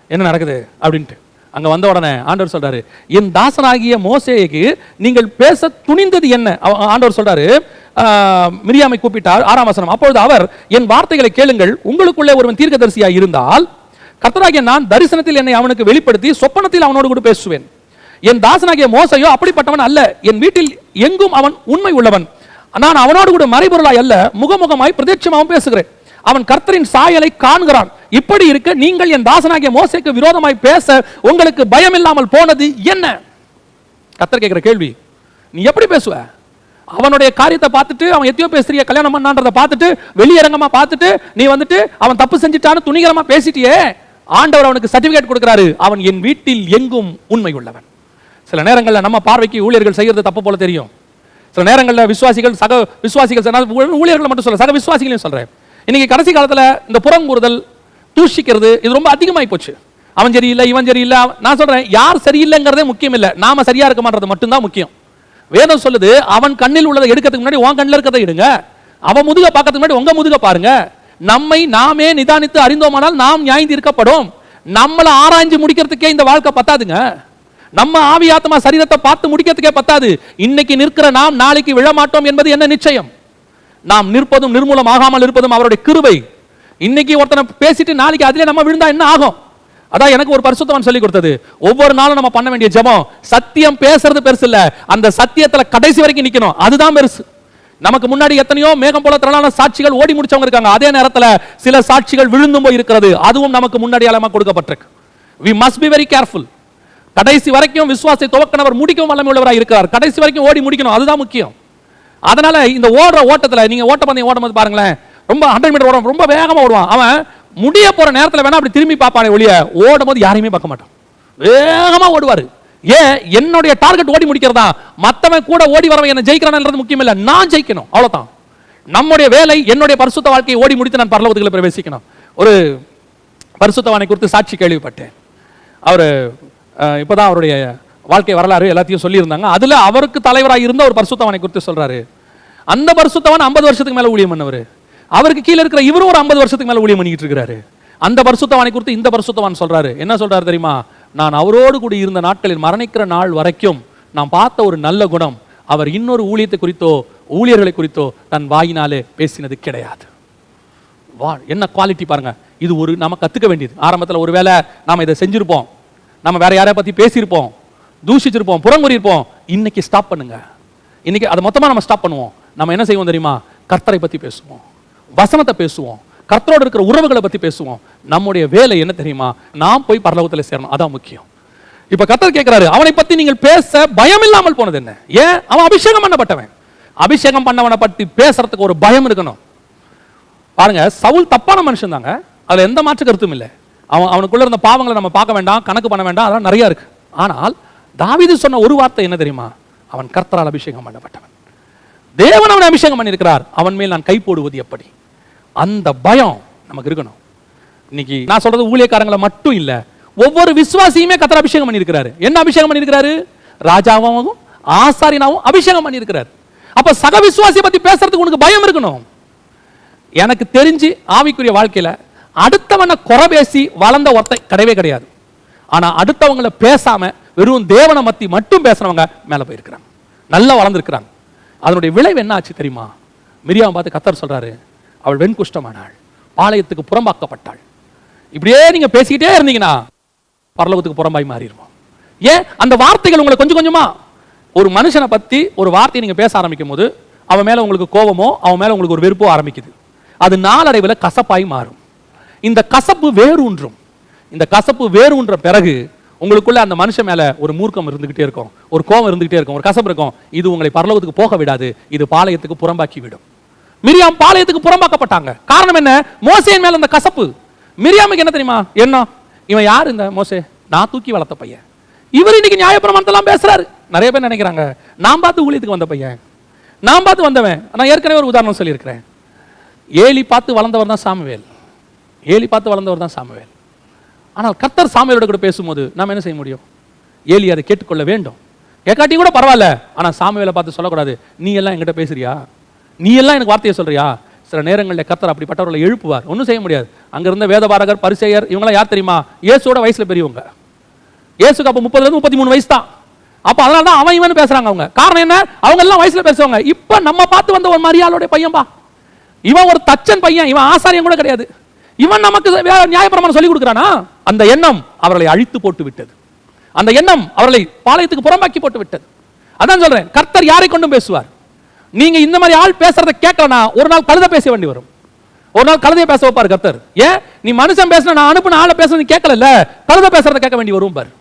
என்ன நடக்குது அப்படின்ட்டு. அங்க வந்த உடனே ஆண்டவர் சொல்றாரு, என் தாசனாகிய மோசேக்கு நீங்கள் பேச துணிந்தது என்ன? ஆண்டவர் சொல்றாரு, மிரியாமை கூப்பிட்டார். 6ஆம் வசனம், அப்பொழுது அவர், என் வார்த்தைகளை கேளுங்கள், உங்களுக்குள்ளே ஒருவன் தீர்க்கதரிசியா இருந்தால் கர்த்தராகிய நான் தரிசனத்தில் என்னை அவனுக்கு வெளிப்படுத்தி சொப்பனத்தில் அவனோடு கூட பேசுவேன். என் தாசனாகிய மோசையோ அப்படிப்பட்டவன் அல்ல, என் வீட்டில் எங்கும் அவன் உண்மை உள்ளவன், நான் அவனோடு கூட மறைபொருளாய் அல்ல, முகமுகமாய் பிரத்யட்சமாகவும் பேசுகிறேன். அவன் கர்த்தரின் சாயலை காண்கிறான். இப்படி இருக்க நீங்கள் என் தாசனாகிய மோசேக்கு விரோதமாய் பேச உங்களுக்கு பயம் இல்லாமல் போனது என்ன? கர்த்தர் கேட்கிற கேள்வி, நீ எப்படி பேசுவ? அவனுடைய காரியத்தை பார்த்துட்டு, அவன் எத்தியோப்பிய ஸ்திரியை கல்யாணம் பண்ணான்றதை பார்த்துட்டு, வெளியரங்கமா பார்த்துட்டு, நீ அவன் தப்பு செஞ்சுட்டான்னு துணிகரமா பேசிட்டியே. ஆண்டவர் அவனுக்கு சர்டிபிகேட் கொடுக்கிறாரு, அவன் என் வீட்டில் எங்கும் உண்மை உள்ளவன். சில நேரங்களில் நம்ம பார்வைக்கு ஊழியர்கள் செய்யறது தப்பு போல தெரியும். சில நேரங்களில் விசுவாசிகள், சக விசுவாசிகள், ஊழியர்கள் மட்டும் சொல்ல, சக விசுவாசிகளையும் சொல்றேன். இன்னைக்கு கடைசி காலத்துல இந்த புறங்கூறுதல், தூஷிக்கிறது, இது ரொம்ப அதிகமாகி போச்சு. அவன் சரியில்லை, இவன் சரியில்லை. நான் சொல்றேன், யார் சரியில்லைங்கிறதே முக்கியம் இல்லை, நாம சரியா இருக்கமான்றது மட்டும்தான் முக்கியம். வேதம் சொல்லுது, அவன் கண்ணில் உள்ளதை எடுக்கிறதுக்கு முன்னாடி உன் கண்ணில் இருக்கிறதை எடுங்க, அவன் முதுக பார்க்கறதுக்கு முன்னாடி உங்க முதுக பாருங்க. நம்மை நாமே நிதானித்து அறிந்தோமானால் நாம் நியாயம் தீர்க்கப்படும். நம்மளை ஆராய்ஞ்சு முடிக்கிறதுக்கே இந்த வாழ்க்கை பத்தாதுங்க. நம்ம ஆவி ஆத்மா சரீரத்தை பார்த்து முடிக்கிறதுக்கே பத்தாது. இன்னைக்கு நிற்கிற நாம் நாளைக்கு விழமாட்டோம் என்பது என்ன நிச்சயம்? நாம் நிற்பதும் நிர்மூலம் ஆகாமல் இருப்பதும் அவருடைய கிருபை. இன்னைக்கு ஒருத்தனை பேசிட்டு நாளைக்கு அதிலே நம்ம விழுந்தா என்ன ஆகும்? அதான் எனக்கு ஒரு பரிசுத்தவான் சொல்லி கொடுத்தது. ஒவ்வொரு நாளும் நம்ம பண்ண வேண்டிய ஜெபம், சத்தியம் பேசுறது பெருசு இல்ல, அந்த சத்தியத்துல கடைசி வரைக்கும் நிக்கணும், அதுதான் பெருசு. நமக்கு முன்னாடி எத்தனையோ மேகம் போல திரளான சாட்சிகள் ஓடி முடிச்சவங்க இருக்காங்க. அதே நேரத்தில் சில சாட்சிகள் விழுந்தும் போய் இருக்கிறது, அதுவும் நமக்கு முன்னாடி அலமா கொடுக்கப்பட்டிருக்கு. we must be very careful. கடைசி வரைக்கும் விசுவாசத்தை துவக்கினவர் முடிக்கவும் வல்லமை உள்ளவராக இருக்கிறார். கடைசி வரைக்கும் ஓடி முடிக்கணும், அதுதான் முக்கியம். அதனால இந்த ஓடுற ஓட்டத்துல, நீங்க ஓட்டப்பந்தயம் ஓடும்போது பாருங்களேன், ரொம்ப 100 மீட்டர் ஓடுவான், ரொம்ப வேகமா ஓடுவான். அவன் முடிய போற நேரத்துல வேணா அப்படி திரும்பி பார்ப்பானே ஒழிய, ஓடும் போது யாரையுமே பார்க்க மாட்டான், வேகமா ஓடுவாரு. ஏன்? என்னுடைய டார்கெட் ஓடி முடிக்கிறதா. மத்தவன் கூட ஓடி வரவன் என்ன ஜெயிக்கிறான்ன்றது முக்கியம் இல்ல, நான் ஜெயிக்கணும், அவ்வளவுதான். நம்முடைய வேலை என்னுடைய பரிசுத்த வாழ்க்கையை ஓடி முடித்து நான் பரலோகத்துக்குள்ள பிரவேசிக்கணும். ஒரு பரிசுத்தவானை குறித்து சாட்சி கேள்விப்பட்டேன். அவர் இப்பதான் அவருடைய வாழ்க்கை வரலாறு எல்லாத்தையும் சொல்லியிருந்தாங்க. அதுல அவருக்கு தலைவராக இருந்த ஒரு பரிசுத்தவானை குறித்து சொல்றாரு. அந்த பரிசுத்தவான் 50 வருஷத்துக்கு மேல ஊழியம் பண்ணவர். அவருக்கு கீழே இருக்கிற இவரும் ஒரு 50 வருஷத்துக்கு மேல ஊழியம் பண்ணிட்டு இருக்காரு. அந்த பரிசுத்தவானை குறித்து இந்த பரிசுத்தவான் சொல்றாரு. என்ன சொல்றாரு தெரியுமா? நான் அவரோடு கூட இருந்த நாட்களில் மரணிக்கிற நாள் வரைக்கும் நான் பார்த்த ஒரு நல்ல குணம், அவர் இன்னொரு ஊழியத்தை குறித்தோ ஊழியர்களை குறித்தோ தன் வாயினாலே பேசினது கிடையாது. என்ன குவாலிட்டி பாருங்க. இது ஒரு நம்ம கத்துக்க வேண்டியது. ஆரம்பத்தில் ஒருவேளை நாம இதை செஞ்சிருப்போம், நம்ம வேற யாரைய பத்தி பேசியிருப்போம், தூஷிச்சிருப்போம், புறங்குறியிருப்போம். இன்னைக்கு ஸ்டாப் பண்ணுங்க. இன்னைக்கு அதை மொத்தமா நம்ம ஸ்டாப் பண்ணுவோம். நம்ம என்ன செய்வோம் தெரியுமா? கர்த்தரை பத்தி பேசுவோம், வசனத்தை பேசுவோம், கர்த்தரோடு இருக்கிற உறவுகளை பத்தி பேசுவோம். நம்முடைய வேலை என்ன தெரியுமா? நாம் போய் பரலோகத்தில் சேரணும். அதான் முக்கியம். இப்ப கர்த்தர் கேட்கிறாரு, அவனை பத்தி நீங்கள் பேச பயம் இல்லாமல் போனது என்ன? ஏன்? அவன் அபிஷேகம் பண்ணப்பட்டவன். அபிஷேகம் பண்ணவனை பத்தி பேசுறதுக்கு ஒரு பயம் இருக்கணும். பாருங்க, சவுல் தப்பான மனுஷன் தாங்க, அதுல எந்த மாற்று கருத்தும் இல்லை. அவனுக்குள்ள இருந்த பாவங்களை நம்ம பார்க்க வேண்டாம், கணக்கு பண்ண வேண்டாம், அதெல்லாம் நிறைய இருக்கு. ஆனால் தாவீது சொன்ன ஒரு வார்த்தை என்ன தெரியுமா? அவன் கர்த்தரால் அபிஷேகம் பண்ணப்பட்டவன். தேவன் அவனை அபிஷேகம் பண்ணியிருக்கிறார், அவன் மேல் நான் கை போடுவது எப்படி? அந்த பயம் நமக்கு இருக்கணும். இன்னைக்கு நான் சொல்றது ஊழியக்காரங்களை மட்டும் இல்ல, ஒவ்வொரு விசுவாசியுமே கர்த்தர் அபிஷேகம் பண்ணியிருக்கிறாரு. என்ன அபிஷேகம் பண்ணியிருக்கிறாரு? ராஜாவும் ஆசாரியனாவும் அபிஷேகம் பண்ணியிருக்கிறார். அப்ப சக விசுவாசியை பத்தி பேசுறதுக்கு உனக்கு பயம் இருக்கணும். எனக்கு தெரிஞ்சு ஆவிக்குரிய வாழ்க்கையில அடுத்தவனை குறை பேசி வளர்ந்த ஒருத்தன் கிடையவே கிடையாது. ஆனா அடுத்தவங்களை பேசாம வெறும் தேவனை மத்தி மட்டும் பேசுறவங்க மேல போயிருக்கிறாங்க, நல்லா வளர்ந்துருக்கிறாங்க. அதனுடைய விளைவு என்ன ஆச்சு தெரியுமா? மிரியாம் பார்த்து கர்த்தர் சொல்றாரு, அவள் வெண்குஷ்டமானாள், பாளையத்துக்கு புறம்பாக்கப்பட்டாள். இப்படியே நீங்க பேசிக்கிட்டே இருந்தீங்கன்னா பரலோகத்துக்கு புறம்பாய் மாறிடுவோம். ஏன்? அந்த வார்த்தைகள் உங்களை கொஞ்சம் கொஞ்சமா, ஒரு மனுஷனை பத்தி ஒரு வார்த்தையை நீங்க பேச ஆரம்பிக்கும் போது அவன் மேல உங்களுக்கு கோபமோ அவன் மேல உங்களுக்கு ஒரு வெறுப்போ ஆரம்பிக்குது. அது நாளடைவில் கசப்பாய் மாறும். இந்த கசப்பு வேரூன்றும். இந்த கசப்பு வேரூன்ற பிறகு உங்களுக்குள்ள அந்த மனுஷன் மேல ஒரு மூர்க்கம் இருந்துகிட்டே இருக்கும், ஒரு கோபம் இருந்துகிட்டே இருக்கும், ஒரு கசப்பு இருக்கும். இது உங்களை பரலோகத்துக்கு போக விடாது, இது பாளையத்துக்கு புறம்பாக்கி விடும். மிரியாம் பாளையத்துக்கு புறம்பாக்கப்பட்டாங்க. காரணம் என்ன? மோசேயின் மேல அந்த கசப்பு. மிரியாமுக்கு என்ன தெரியுமா? என்ன இவன் யார்? இந்த மோசே நான் தூக்கி வளர்த்த பையன், இவர் இன்னைக்கு நியாயப்பிரமாணத்தெல்லாம் பேசுறாரு. நிறைய பேர் நினைக்கிறாங்க நான் பார்த்து ஊழியத்துக்கு வந்த பையன், நான் பார்த்து வந்தவன். நான் ஏற்கனவே ஒரு உதாரணம் சொல்லியிருக்கிறேன். ஏலி பார்த்து வளர்ந்தவர் தான் சாமுவேல், ஏலி பார்த்து வளர்ந்தவர் தான் சாமுவேல். ஆனால் கர்த்தர் சாமுவேலோட கூட பேசும்போது நாம் என்ன செய்ய முடியும்? ஏலி அதை கேட்டுக்கொள்ள வேண்டும். கேட்காட்டி கூட பரவாயில்ல, ஆனால் சாமுவேலை பார்த்து சொல்லக்கூடாது, நீ எல்லாம் என்கிட்ட பேசுறியா, நீ எல்லாம் எனக்கு வார்த்தையை சொல்றியா? சில நேரங்களில் கர்த்தர் அப்படிப்பட்டவர்களை எழுப்புவார், ஒன்றும் செய்ய முடியாது. அங்க இருந்த வேதபாரகர், பரிசேயர், இவங்களாம் யார் தெரியுமா? இயேசுவோட வயசுல பெரியவங்க. இயேசுக்கு அப்போ 30-33 வயசு தான். அப்போ அதனால தான் அவன் இவன் பேசுறாங்க. அவங்க காரணம் என்ன? அவங்க எல்லாம் வயசுல பேசுவாங்க. இப்போ நம்ம பார்த்து வந்த ஒரு மரியாளுடைய பையன்பா, இவன் ஒரு தச்சன் பையன், இவன் ஆசாரியம் கூட கிடையாது, இவன் நமக்கு நியாயப்பிரமாணம் சொல்லி கொடுக்கிறானா? அந்த எண்ணம் அவர்களை அழித்து போட்டு விட்டது. அந்த எண்ணம் அவர்களை பாளையத்துக்கு புறம்பாக்கி போட்டு விட்டது. அதான் சொல்றேன், கர்த்தர் யாரை கொண்டும் பேசுவார். நீங்க இந்த மாதிரி ஆள் பேசுறதை கேட்கலனா ஒரு நாள் கழுதை பேச வேண்டி வரும், ஒரு நாள் கழுதையை பேச வைப்பார் கர்த்தர். ஏன்? நீ மனுஷன் பேசின, நான் அனுப்பின ஆளை பேசுறது கேட்கல, கழுதை பேசுறதை கேட்க வேண்டி வரும் பார்.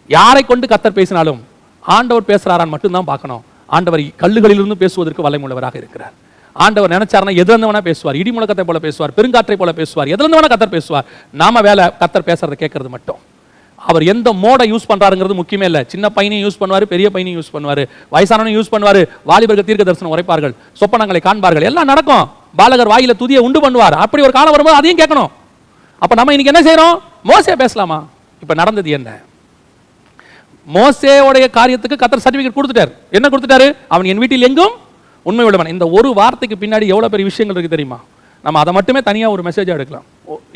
யாரை கொண்டு கர்த்தர் பேசினாலும் ஆண்டவர் பேசுறாரான்னு மட்டும்தான் பார்க்கணும். ஆண்டவர் கல்லுகளிலிருந்து பேசுவதற்கு வல்லமையுள்ளவராக இருக்கிறார். ஆண்டவர் நினைச்சாருன்னா எதுல இருந்து வேணா பேசுவார், இடி முழக்கத்தை போல பேசுவார், பெருங்காற்றை போல பேசுவார், எதுல இருந்து வேணா கர்த்தர் பேசுவார். நாம வேலை கர்த்தர் பேசுறதை கேட்கறது மட்டும். அவர் எந்த மோடை யூஸ் பண்றாருங்கிறது முக்கியமே இல்லை. சின்ன பையனையும் யூஸ் பண்ணுவாரு, பெரிய பையனையும் யூஸ் பண்ணுவாரு, வயசானவனையும் யூஸ் பண்ணுவாரு, வாலிபர்கள் தீர்க்க தரிசனம் உரைப்பார்கள், சொப்பனங்களை காண்பார்கள், எல்லாம் நடக்கும். பாலகர் வாயில துதியை உண்டு பண்ணுவார். அப்படி ஒரு காலம் வரும்போது அதையும் கேட்கணும். அப்ப நம்ம இன்னைக்கு என்ன செய்யறோம்? மோசே பேசலாமா? இப்ப நடந்தது என்ன? மோசேவுடைய காரியத்துக்கு கர்த்தர் சர்டிபிகேட் கொடுத்துட்டார். என்ன கொடுத்துட்டாரு? அவன் என் வீட்டில் எங்கும் உண்மை உள்ளவன். இந்த ஒரு வார்த்தைக்கு பின்னாடி எவ்வளவு பெரிய விஷயங்கள் இருக்கு தெரியுமா? நம்ம அதை மட்டுமே தனியா ஒரு மெசேஜா எடுக்கலாம்,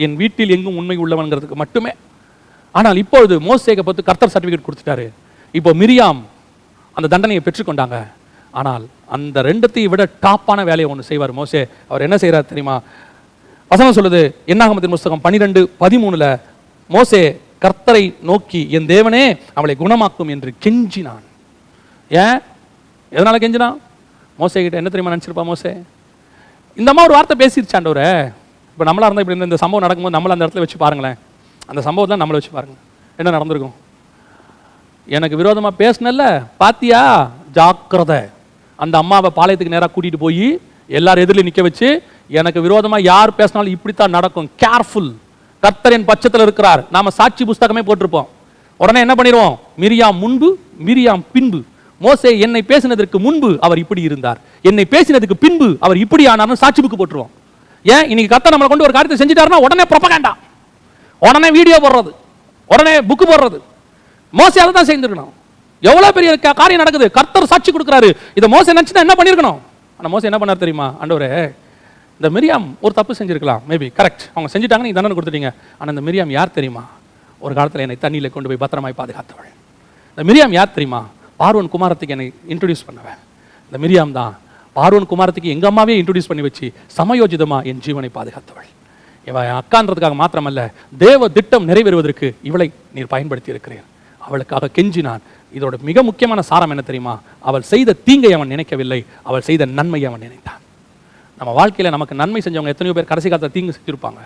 என் வீட்டில் எங்கும் உண்மை உள்ளவன்ங்கிறதுக்கு மட்டுமே. ஆனால் இப்பொழுது மோசேக்கு பார்த்து கர்த்தர் சர்டிபிகேட் கொடுத்துட்டாரு. இப்போ மிரியாம் அந்த தண்டனையை பெற்றுக்கொண்டாங்க. ஆனால் அந்த ரெண்டுத்தையும் விட டாப்பான வேலையை ஒன்று செய்வார் மோசே. அவர் என்ன செய்யறார் தெரியுமா? வசனம் சொல்லுது, என்னாகமத்தின் புஸ்தகம் 12:13 மோசே கர்த்தரை நோக்கி, என் தேவனே அவளை குணமாக்கும் என்று கெஞ்சினான். ஏன்? எதனால கெஞ்சினான்? மோசே கிட்ட என்ன தெரியுமா நினைச்சிருப்பா மோசே? இந்த அம்மா ஒரு வார்த்தை பேசிருச்சாண்டவரை. இப்போ நம்மளா இருந்தால் இப்படி இந்த சம்பவம் நடக்கும்போது நம்மள அந்த இடத்துல வச்சு பாருங்களேன், அந்த சம்பவத்தில் நம்மளை வச்சு பாருங்க, என்ன நடந்திருக்கும்? எனக்கு விரோதமா பேசினல்ல பாத்தியா, ஜாக்கிரதை. அந்த அம்மாவை பாளையத்துக்கு நேராக கூட்டிட்டு போய் எல்லாரும் எதிரில் நிற்க வச்சு, எனக்கு விரோதமா யார் பேசினாலும் இப்படித்தான் நடக்கும், கேர்ஃபுல், கர்த்தர் என் பட்சத்தில் இருக்கிறார். நாம சாட்சி புஸ்தகமே போட்டிருப்போம். உடனே என்ன பண்ணிடுவோம்? மிரியாம் முன்பு, மிரியாம் பின்பு. மோசே என்னை பேசினதற்கு முன்பு அவர் இப்படி இருந்தார், என்னை பேசினதுக்கு பின்பு அவர் இப்படி ஆனார்னு சாட்சி புக்கு போட்டுருவோம். ஏன்? இன்னைக்கு கர்த்தர் நம்மளை கொண்டு ஒரு காரியத்தை செஞ்சுட்டாருன்னா உடனே ப்ரொபகண்டா, உடனே வீடியோ போடுறது, உடனே புக்கு போடுறது. மோசே அதை தான் செய்திருக்கணும். எவ்வளவு பெரிய காரியம் நடக்குது, கர்த்தர் சாட்சி கொடுக்கிறாரு. இதை மோசே நினைச்சுதான் என்ன பண்ணிருக்கணும்? ஆனா மோசே என்ன பண்ணார் தெரியுமா? ஆண்டவரே, இந்த மிரியாம் ஒரு தப்பு செஞ்சிருக்கலாம், மேபி கரெக்ட், அவங்க செஞ்சுட்டாங்க, நீங்க தண்டனை கொடுத்துட்டீங்க. ஆனால் இந்த மிரியாம் யார் தெரியுமா? ஒரு காலத்தில் என்னை தண்ணியில் கொண்டு போய் பத்திரமாய் பாதுகாத்தவள். இந்த மிரியாம் யார் தெரியுமா? பார்வோன் குமாரத்துக்கு என்னை இன்ட்ரடியூஸ் பண்ணவன் இந்த மிரியாம் தான். பார்வோன் குமாரத்துக்கு எங்க அம்மாவே இன்ட்ரடியூஸ் பண்ணி வச்சு சமயோஜிதமா என் ஜீவனை பாதுகாத்தவள். இவன் அக்கான்றதுக்காக மாத்திரமல்ல, தேவ திட்டம் நிறைவேறுவதற்கு இவளை நீர் பயன்படுத்தி இருக்கிறேன். அவளுக்காக கெஞ்சினான். இதோட மிக முக்கியமான சாரம் என்ன தெரியுமா? அவள் செய்த தீங்கை அவன் நினைக்கவில்லை, அவள் செய்த நன்மையை அவன் நினைத்தான். நம்ம வாழ்க்கையில நமக்கு நன்மை செஞ்சவங்க எத்தனையோ பேர் கடைசி காலத்தில் தீங்கு செஞ்சிருப்பாங்க.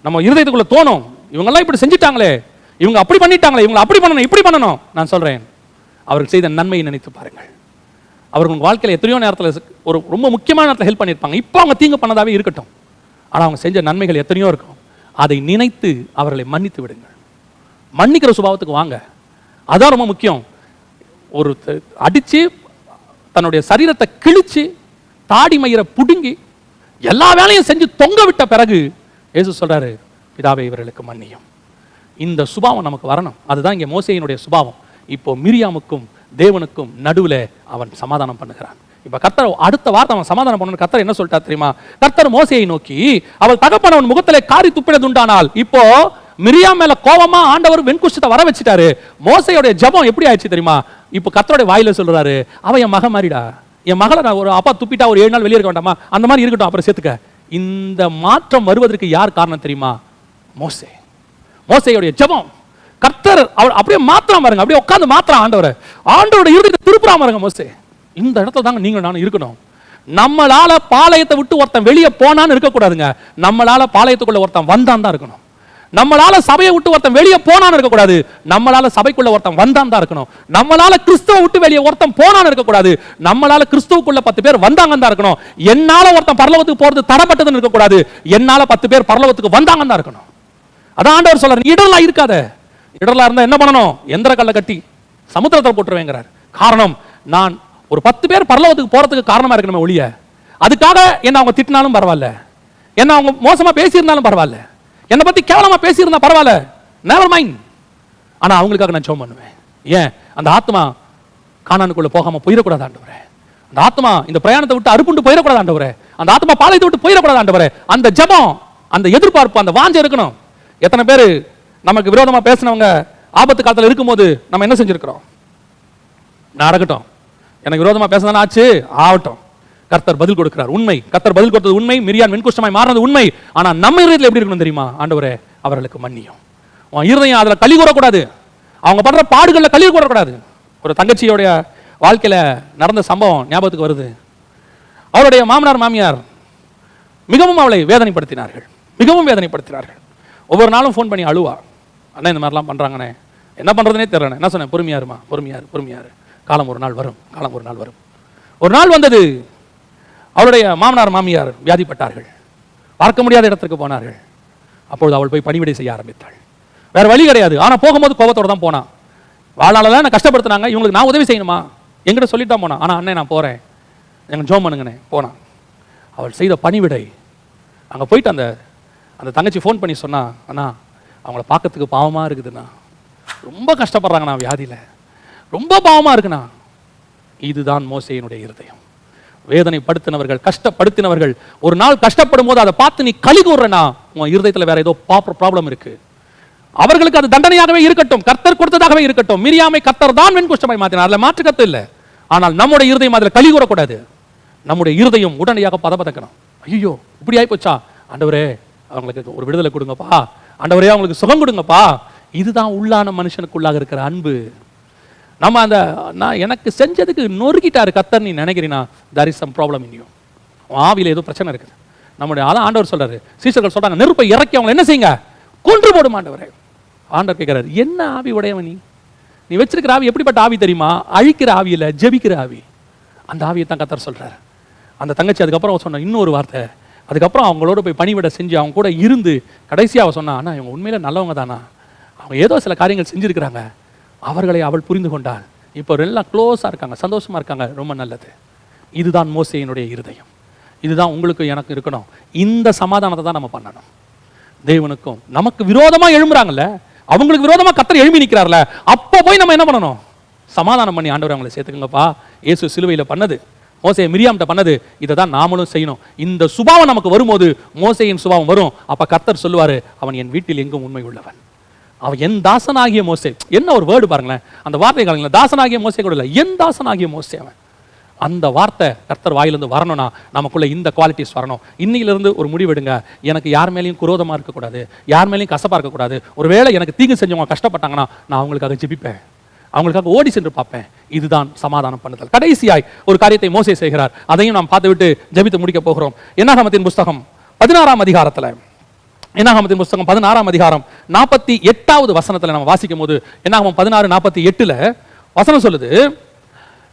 நம்ம இருதயத்துக்குள்ள தோணும், இவங்கெல்லாம் இப்படி செஞ்சுட்டாங்களே, இவங்க அப்படி பண்ணிட்டாங்களே, இவங்க அப்படி பண்ணணும், இப்படி பண்ணணும். நான் சொல்றேன், அவர்கள் செய்த நன்மையை நினைத்து பாருங்கள். அவர்கள் வாழ்க்கையில் எத்தனையோ நேரத்தில் ஒரு ரொம்ப முக்கியமான நேரத்தில் ஹெல்ப் பண்ணியிருப்பாங்க. இப்போ அவங்க தீங்கு பண்ணதாவே இருக்கட்டும், ஆனால் அவங்க செஞ்ச நன்மைகள் எத்தனையோ இருக்கும். அதை நினைத்து அவர்களை மன்னித்து விடுங்கள். மன்னிக்கிற சுபாவத்துக்கு வாங்க. அதான் ரொம்ப முக்கியம். ஒரு அடிச்சு தன்னுடைய சரீரத்தை கிழிச்சு தாடி மயிரை புடுங்கி எல்லா வேலையும் செஞ்சு தொங்க விட்ட பிறகு இயேசு சொல்றாரு, பிதாவே இவர்களுக்கு மன்னியும். இந்த சுபாவம் நமக்கு வரணும். அதுதான் இங்கே மோசேயினுடைய சுபாவம். இப்போ மிரியாமுக்கும் தேவனுக்கும் நடுவில் அவன் சமாதானம் பண்ணுகிறான். இப்ப கர்த்தர் அடுத்த வார்த்தை அவன் சமாதானம் பண்ணணும். கர்த்தர் என்ன சொல்லிட்டா தெரியுமா? கர்த்தர் மோசேயை நோக்கி, அவள் தகப்பனவன் முகத்திலே காரி துப்பினது உண்டானால், இப்போ மிரியாம் மேல கோபமா ஆண்டவர் வெண்குஷ்டத்தை வர வச்சுட்டாரு. மோசையோட ஜெபம் எப்படி ஆயிடுச்சு தெரியுமா? இப்போ கர்த்தருடைய வாயில சொல்றாரு, அவ என் மக மாறிடா, என் மகளை நான் ஒரு அப்பா துப்பிட்டா ஒரு 7 நாள் வெளியே இருக்க வேண்டாமா, அந்த மாதிரி இருக்கட்டும், அப்புறம் சேர்த்துக்க. இந்த மாற்றம் வருவதற்கு யார் காரணம் தெரியுமா? மோசே. மோசையோட ஜெபம் கர்த்தர் அவர் அப்படியே மாத்திரம் பாருங்க, அப்படியே உட்கார்ந்து மாத்திரம் ஆண்டவரோட இருதயத்தை திருப்புறாம பாருங்க. மோசே இந்த இடத்துல தாங்க நீங்க நானும் இருக்கணும். நம்மளால பாளையத்தை விட்டு ஒருத்தன் வெளியே போனான்னு இருக்கக்கூடாதுங்க. நம்மளால பாளையத்துக்குள்ள ஒருத்தன் வந்தான் தான் இருக்கணும். நம்மளால சபையை விட்டு ஒருத்தன் வெளியே போனான்னு இருக்கக்கூடாது. நம்மளால சபைக்குள்ள ஒருத்தன் வந்தான் தான் இருக்கணும். நம்மளால கிறிஸ்துவ விட்டு வெளியே ஒருத்தன் போனான்னு இருக்கக்கூடாது. நம்மளால கிறிஸ்துவுக்குள்ள 10 பேர் வந்தாங்க தான் இருக்கணும். என்னால ஒருத்தன் பரலோகத்துக்கு போறது தடப்பட்டதுன்னு இருக்கக்கூடாது. என்னால 10 பேர் பரலோகத்துக்கு வந்தாங்க தான் இருக்கணும். அதான் ஆண்டவர் சொல்றாரு, இடர்லா இருக்காத. இடர்லா இருந்தா என்ன பண்ணணும்? எந்திர கல்லை கட்டி சமுத்திரத்தில் போட்டுருவேங்கிறார். காரணம், நான் ஒரு 10 பேர் பரலோகத்துக்கு போறதுக்கு காரணமா இருக்கணுமே ஒழிய, அதுக்காக என்ன அவங்க திட்டினாலும் பரவாயில்ல, என்ன அவங்க மோசமா பேசியிருந்தாலும் பரவாயில்ல, என்னை பத்தி கேவலமா பேசியிருந்தா பரவாயில்ல, never mind. ஆனா அவங்களுக்காக நான் ஜெபம் பண்ணுவேன். ஏன்? அந்த ஆத்மா கானானுக்குள்ள போகாம போயிடக்கூடாது ஆண்டவரே. அந்த ஆத்மா இந்த பிரயாணத்தை விட்டு அறுப்புண்டு போயிடக்கூடாது ஆண்டவரே. அந்த ஆத்மா பாளையத்தை விட்டு போயிடக்கூடாது ஆண்டவரே. அந்த ஜெபம், அந்த எதிர்பார்ப்பு, அந்த வாஞ்சை இருக்கணும். எத்தனை பேர் நமக்கு விரோதமா பேசினவங்க ஆபத்து காலத்தில் இருக்கும்போது நம்ம என்ன செஞ்சிருக்கிறோம்? நடக்கட்டும், எனக்கு விரோதமா பேசினா ஆச்சு, ஆகட்டும். கர்த்தர் பதில் கொடுக்கிறார், உண்மை. கர்த்தர் பதில் கொடுத்தது உண்மை. மிரியான் வெண்குஷ்டமாய் மாறினது உண்மை. ஆனா நம்ம இருதயத்தில் எப்படி இருக்கணும் தெரியுமா? ஆண்டவரே அவர்களுக்கு மன்னியும். உன் இருதயம் அதுல களி கூறக்கூடாது. அவங்க பண்ற பாடுகள்ல களி கூறக்கூடாது. ஒரு தங்கச்சியோடைய வாழ்க்கையில நடந்த சம்பவம் ஞாபகத்துக்கு வருது. அவருடைய மாமனார் மாமியார் மிகவும் அவளை வேதனைப்படுத்தினார்கள், மிகவும் வேதனைப்படுத்தினார்கள். ஒவ்வொரு நாளும் ஃபோன் பண்ணி அழுவா, அண்ணா இந்த மாதிரிலாம் பண்றாங்கண்ணே, என்ன பண்றதுனே தெரியல. என்ன சொன்னேன்? பொறுமையாருமா, பொறுமையாரு, காலம் ஒரு நாள் வரும், காலம் ஒரு நாள் வரும். ஒரு நாள் வந்தது. அவளுடைய மாமனார் மாமியார் வியாதிப்பட்டார்கள், பார்க்க முடியாத இடத்துக்கு போனார்கள். அப்பொழுது அவள் போய் பணிவிடை செய்ய ஆரம்பித்தாள். வேற வழி கிடையாது. ஆனா போகும்போது கோபத்தோட தான் போனான். வாழ்நாளெல்லாம் நான் கஷ்டப்படுத்தினாங்க, இவங்களுக்கு நான் உதவி செய்யணுமா? எங்கிட்ட சொல்லிட்டு போனான். ஆனா அண்ணே நான் போறேன், எங்க ஜோம் பண்ணுங்கண்ணே போனான். அவள் செய்த பணிவிடை. அங்க போயிட்டு அந்த தங்கச்சி ஃபோன் பண்ணி சொன்னா, அண்ணா அவங்கள பார்க்கறதுக்கு பாவமா இருக்குதுண்ணா, ரொம்ப கஷ்டப்படுறாங்கண்ணா, வியாதியில ரொம்ப பாவமா இருக்குண்ணா. இதுதான் மோசேயினுடைய இருதயம். வேதனைப்படுத்தினவர்கள், கஷ்டப்படுத்தினவர்கள் ஒரு நாள் கஷ்டப்படும் போது அதை பார்த்து நீ களி கூறனா, உன் இருதயத்தில் வேற ஏதோ ப்ராப்ளம் இருக்கு. அவர்களுக்கு அது தண்டனையாகவே இருக்கட்டும், கர்த்தர் கொடுத்ததாகவே இருக்கட்டும். மிரியாமை கர்த்தர் தான் வெண்குஷ்டமாய் மாற்றினார், அதுல மாற்று கருத்து இல்லை. ஆனால் நம்முடைய இருதயம் அதில் களி கூறக்கூடாது. நம்முடைய இருதயம் உடனடியாக பதபதக்கணும். ஐயோ இப்படி ஆகி போச்சா, ஆண்டவரே அவங்களுக்கு ஒரு விடுதலை கொடுங்கப்பா, ஆண்டவரே அவங்களுக்கு சுகம் கொடுங்கப்பா. இதுதான் உள்ளான மனுஷனுக்குள்ளாக இருக்கிற அன்பு. நம்ம நான் எனக்கு செஞ்சதுக்கு நொறுக்கிட்டாரு கர்த்தர் நீ நினைக்கிறீனா, there is some problem in you. ஆவியில ஏதோ பிரச்சனை இருக்குது. நம்முடைய அதான் ஆண்டவர் சொல்றாரு, சீஷர்கள் சொல்றாங்க, நெருப்பை இறக்கி அவங்க என்ன செய்யுங்க, கொன்று போடும் ஆண்டவரே. ஆண்டவர் கேட்கிறாரு, என்ன ஆவி உடையவன் நீ வச்சிருக்கிற ஆவி எப்படிப்பட்ட ஆவி தெரியுமா? அழிக்கிற ஆவி இல்ல, ஜெபிக்கிற ஆவி. அந்த ஆவியை தான் கர்த்தர் சொல்றாரு. அந்த தங்கச்சி அதுக்கப்புறம் சொன்ன இன்னொரு வார்த்தை, அதுக்கப்புறம் அவங்களோட போய் பணிவிட செஞ்சு அவங்க கூட இருந்து கடைசியாக அவ சொன்னா, அண்ணா இவங்க உண்மையில நல்லவங்க தானா, அவங்க ஏதோ சில காரியங்கள் செஞ்சிருக்கிறாங்க, அவர்களை அவள் புரிந்து கொண்டாள். இப்போ எல்லாம் க்ளோஸாக இருக்காங்க, சந்தோஷமா இருக்காங்க, ரொம்ப நல்லது. இதுதான் மோசேயினுடைய இருதயம். இதுதான் உங்களுக்கு எனக்கு இருக்கணும். இந்த சமாதானத்தை தான் நம்ம பண்ணணும். தேவனுக்கும் நமக்கு விரோதமா எழும்புறாங்கல்ல, அவங்களுக்கு விரோதமா கர்த்தர் எழும்பி நிற்கிறார்ல, அப்போ போய் நம்ம என்ன பண்ணணும்? சமாதானம் பண்ணி, ஆண்டவர் அவங்களை சேர்த்துக்குங்கப்பா, இயேசு சிலுவையில் பண்ணது மோசே மிரியாம்கிட்ட பண்ணது இதை தான் நாமளும் செய்யணும். இந்த சுபாவம் நமக்கு வரும்போது மோசேயின் சுபாவம் வரும். அப்ப கர்த்தர் சொல்லுவாரு, அவன் என் வீட்டில் எங்கும் உண்மை உள்ளவன். அவன் என் தாசனாகிய மோசே. என்ன ஒரு வேர்டு பாருங்களேன், அந்த வார்த்தை காலங்கள தாசனாகிய மோசே கூட இல்லை, என் தாசனாகிய மோசே அவன். அந்த வார்த்தை கர்த்தர் வாயிலிருந்து வரணும்னா நமக்குள்ள இந்த குவாலிட்டிஸ் வரணும். இன்னையிலிருந்து ஒரு முடிவெடுங்க, எனக்கு யார் மேலேயும் குரோதமா இருக்கக்கூடாது, யார் மேலேயும் கசப்பா இருக்கக்கூடாது. ஒருவேளை எனக்கு தீங்கு செஞ்சவங்க கஷ்டப்பட்டாங்கன்னா நான் அவங்களுக்காக ஜெபிப்பேன், அவங்களுக்காக ஓடி சென்று பார்ப்பேன். இதுதான் சமாதானம் பண்ணுதல். கடைசியாய் ஒரு காரியத்தை மோசே செய்கிறார், அதையும் நாம் பார்த்துவிட்டு ஜெபித்து முடிக்க போகிறோம். என்னாகமத்தின் புஸ்தகம் 16ஆம் அதிகாரத்தில், என்னாகமத்தின் புஸ்தகம் 16ஆம் அதிகாரம் 48வது வசனத்தில் நம்ம வாசிக்கும் போது, என்னாகமம் 16:48 வசனம் சொல்லுது,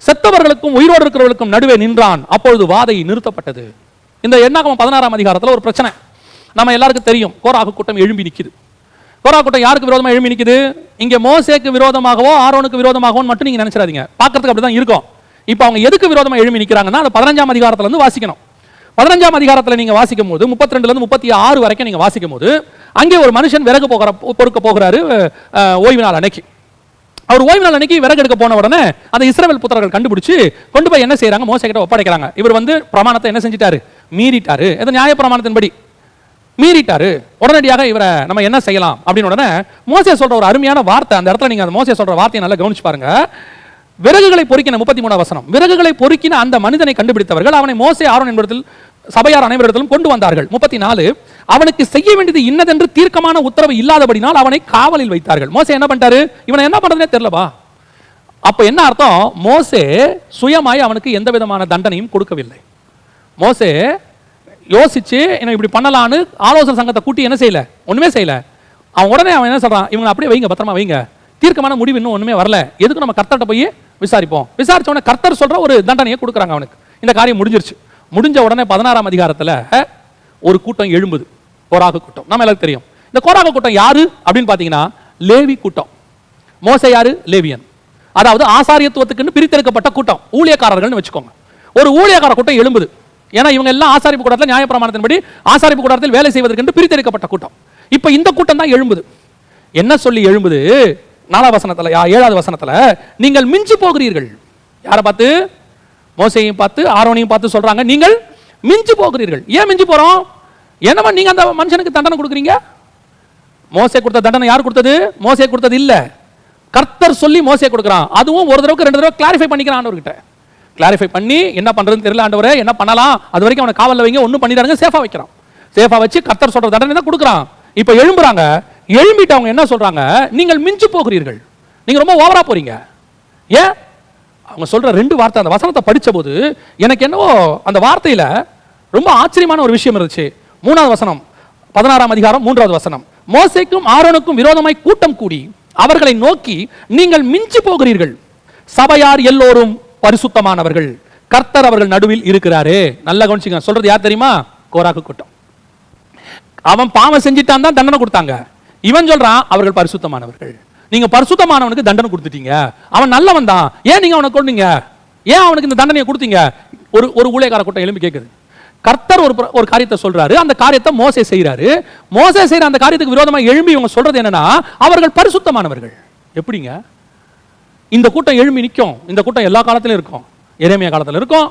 செத்தவர்களுக்கும் உயிரோடு இருக்கிறவர்களுக்கும் நடுவே நின்றான், அப்பொழுது வாதை நிறுத்தப்பட்டது. இந்த என்னாகமம் 16ஆம் அதிகாரத்தில் ஒரு பிரச்சனை நம்ம எல்லாருக்கும் தெரியும். கோராகு கூட்டம் எழும்பி நிற்குது. கோராகு கூட்டம் யாருக்கு விரோதமாக எழும்பி நிற்குது? இங்கே மோசேக்கு விரோதமாகவோ ஆரோனுக்கு விரோதமாகவோ மட்டும் நீங்க நினைச்சிடாதீங்க, பார்க்கறதுக்கு அப்படிதான் இருக்கும். இப்போ அவங்க எதுக்கு விரோதமாக எழும்பி நிற்கிறாங்கன்னா அதை 15ஆம் அதிகாரத்துல இருந்து வாசிக்கணும். 15ஆம் அதிகாரத்தில் நீங்க வாசிக்கும் போது 32 36 வரைக்கும் நீங்க வாசிக்கும் போது, அங்கே ஒரு மனுஷன் விறகு பொறுக்க போகிறாரு ஓய்வு நாள் அன்னைக்கு. அவர் ஓய்வு நாள் அன்னைக்கு விறகு எடுக்க போன உடனே அந்த இஸ்ரவேல் புத்திரர்கள் கண்டுபிடிச்சு கொண்டு போய் என்ன செய்யறாங்க, மோசே கிட்ட ஒப்படைக்கிறாங்க. இவர் பிரமாணத்தை என்ன செஞ்சிட்டாரு, மீறிட்டாரு. நியாய பிரமாணத்தின்படி மீறிட்டாரு. உடனடியாக இவரை நம்ம என்ன செய்யலாம் அப்படின்னு உடனே மோசே சொல்ற ஒரு அருமையான வார்த்தை, அந்த இடத்துல நீங்க அந்த மோசே சொல்ற வார்த்தையை நல்லா கவனிச்சு பாருங்க. விறகுகளை பொறுக்கின 33 வசனம், விறகுகளை பொறுக்கின அந்த மனிதனை கண்டுபிடித்தவர்கள் அவனை மோசே ஆரோன் என்பதில் சபையார் அனைவரிடத்திலும் கொண்டு வந்தார்கள். 34 அவனுக்கு செய்ய வேண்டியது இன்னதென்று தீர்க்கமான உத்தரவு இல்லாதபடினால் அவனை காவலில் வைத்தார்கள். மோசே என்ன பண்ணிட்டாரு, இவனை என்ன பண்றதுனே தெரியலவா. அப்ப என்ன அர்த்தம், மோசே சுயமாய் அவனுக்கு எந்த விதமான தண்டனையும் கொடுக்கவில்லை. மோசே யோசிச்சு என்ன இப்படி பண்ணலான்னு ஆலோசனை சங்கத்தை கூட்டி என்ன செய்யல, ஒண்ணுமே செய்யல. அவன் என்ன சொல்றான், இவங்க அப்படியே வைங்க, பத்திரமா வைங்க, தீர்க்கமான முடிவு இன்னும் ஒண்ணுமே வரல, எதுக்கு நம்ம கர்த்தர்ட்ட போய் விசாரிப்போம். விசாரிச்ச உடனே கர்த்தர் சொல்ற ஒரு தண்டனையை கொடுக்குறாங்க அவனுக்கு. இந்த காரியம் முடிஞ்சிருச்சு. முடிஞ்ச உடனே 16ஆம் அதிகாரத்துல ஒரு கூட்டம் எழும்புது, கோராகு கூட்டம். நம்ம எல்லாருக்கும் தெரியும். இந்த கோராகு கூட்டம் யாரு அப்படின்னு பாத்தீங்கன்னா லேவி கூட்டம். மோசே யாரு, லேவியன், அதாவது ஆசாரியத்துவத்துக்குன்னு பிரித்தெடுக்கப்பட்ட கூட்டம், ஊழியக்காரர்கள்னு வச்சுக்கோங்க. ஒரு ஊழியக்கார கூட்டம் எழும்புது. ஏன்னா இவங்க எல்லாம் ஆசாரிப்பு கூட்டத்தில் நியாயப்பிரமாணத்தின்படி ஆசாரிப்பு கூட்டத்தில் வேலை செய்வதற்கு பிரித்தெடுக்கப்பட்ட கூட்டம். இப்ப இந்த கூட்டம் தான் எழும்புது. என்ன சொல்லி எழும்புது, 4ஆம் வசனத்துல 7வது வசனத்துல, நீங்கள் மிஞ்சி போகிறீர்கள். யாரை பார்த்து, மோசேயையும் பார்த்து ஆரோனையும் பார்த்து சொல்றாங்க, நீங்கள் மிஞ்சி போகிறீர்கள். ஏன் மிஞ்சி போறோம், என்னமா நீங்க அந்த மனுஷனுக்கு தண்டனை கொடுக்குறீங்க. மோசே கொடுத்த தண்டனை யார் கொடுத்தது, மோசே கொடுத்தது இல்ல, கர்த்தர் சொல்லி மோசே கொடுக்குறான். அதுவும் ஒரு தடவைக்கு 2 தடவை கிளாரிஃபை பண்ணிக்கிறான் ஆண்டவர்கிட்ட. கிளாரிஃபை பண்ணி என்ன பண்றதுன்னு தெரியல ஆண்டவரே, என்ன பண்ணலாம், அது வரைக்கும் அவனை காவல்ல வைங்க, ஒன்றும் பண்ணிடாங்க, சேஃபா வைக்கிறான். சேஃபா வச்சு கர்த்தர் சொல்ற தண்டனை தான் கொடுக்குறான். இப்ப எழும்புறாங்க. எழும்பிட்டு அவங்க என்ன சொல்றாங்க, நீங்கள் மிஞ்சி போகிறீர்கள், நீங்க ரொம்ப ஓவரா போறீங்க. ஏன் அவங்க சொல்ற 2 வார்த்தை, அந்த வசனத்தை படிச்ச போது எனக்கு என்னவோ அந்த வார்த்தையில ரொம்ப ஆச்சரியமான ஒரு விஷயம் இருந்துச்சு. 3வது வசனம், 16ஆம் அதிகாரம் 3வது வசனம், மோசேக்கும் ஆரோனுக்கும் விரோதமாய் கூட்டம் கூடி அவர்களை நோக்கி நீங்கள் மிஞ்சி போகிறீர்கள், சபையார் எல்லோரும் பரிசுத்தமானவர்கள், கர்த்தர் அவர்கள் நடுவில் இருக்கிறாரே. நல்லா கவனிச்சுங்க, சொல்றது யார் தெரியுமா, கோராகு கூட்டம். அவன் பாவம் செஞ்சிட்டான் தான் தண்டனை கொடுத்தாங்க. இவன் சொல்றான் அவர்கள் பரிசுத்தமானவர்கள். நீங்க பரிசுத்தமானவனுக்கு தண்டனை கொடுத்துட்டீங்க, அவன் நல்லவன் தான், ஏன் நீங்க அவனை கொண்டீங்க, ஏன் அவனுக்கு இந்த தண்டனையை கொடுத்தீங்க. ஒரு ஊழியக்கார கூட்டம் எழும்பி கேட்குது. கர்த்தர் ஒரு காரியத்தை சொல்றாரு, அந்த காரியத்தை மோசே செய்யறாரு. மோசே செய்யற அந்த காரியத்துக்கு விரோதமாக எழும்பி இவங்க சொல்றது என்னன்னா அவர்கள் பரிசுத்தமானவர்கள். எப்படிங்க இந்த கூட்டம் எழும்பி நிற்கும்? இந்த கூட்டம் எல்லா காலத்திலும் இருக்கும். எரேமியா காலத்தில் இருக்கும்,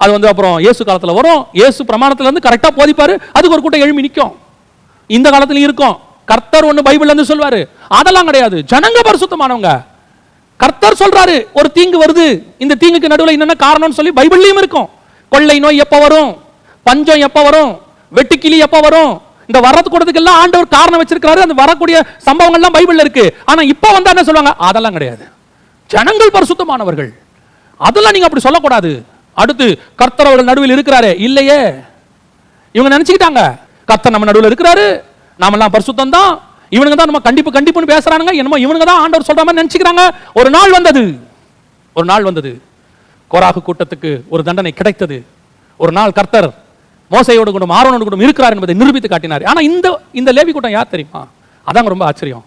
அது அப்புறம் இயேசு காலத்தில் வரும். இயேசு பிரமாணத்துல இருந்து கரெக்டா போதிப்பாரு, அதுக்கு ஒரு கூட்டம் எழும்பி நிற்கும். இந்த காலத்திலும் இருக்கும். கர்த்தர் ஒன்னு பைபிள்ல இருந்து சொல்வாரு, அதெல்லாம் கிடையாது. ஜனங்க பரிசுத்தமானவங்க. கர்த்தர் சொல்றாரு ஒரு தீங்கு வருது, இந்த தீங்குக்கு நடுவில் என்னென்ன காரணம்னு சொல்லி பைபிள்லயும் இருக்கும். கொள்ளை நோய் எப்ப வரும், பஞ்சம் எப்ப வரும், வெட்டுக்கிளி எப்ப வரும், இந்த வரது கூடத்துக்கு எல்லாம் ஆண்டவர் காரணம் வச்சிருக்காரு. அந்த வரக்கூடிய சம்பவங்கள்லாம் பைபிள்ல இருக்கு. ஆனா இப்ப வந்தா என்ன சொல்லுவாங்க, அதெல்லாம் கிடையாது, ஜனங்கள் பரிசுத்தமானவர்கள், அதெல்லாம் நீங்க அப்படி சொல்லக்கூடாது. அடுத்து கர்த்தர் அவர்கள் நடுவில் இருக்கிறாரே, இல்லையே. இவங்க நினைச்சுக்கிட்டாங்க கர்த்தர் நம்ம நடுவில் இருக்கிறாரு, நாமெல்லாம் பரிசுத்தம் தான், இவனுங்க தான் நம்ம கண்டிப்புன்னு பேசுறானுங்க, என்னமோ இவனுங்க தான் ஆண்டவர் சொல்ற மாதிரி நினைச்சுக்கிறாங்க. ஒரு நாள் வந்தது கோராகு கூட்டத்துக்கு ஒரு தண்டனை கிடைத்தது. ஒரு நாள் கர்த்தர் மோசையோடு கூட ஆரோனோடு கூட இருக்கிறார் என்பதை நிரூபித்து காட்டினார். ஆனா இந்த லேவி கூட்டம் யார் தெரியுமா, அதாங்க ரொம்ப ஆச்சரியம்.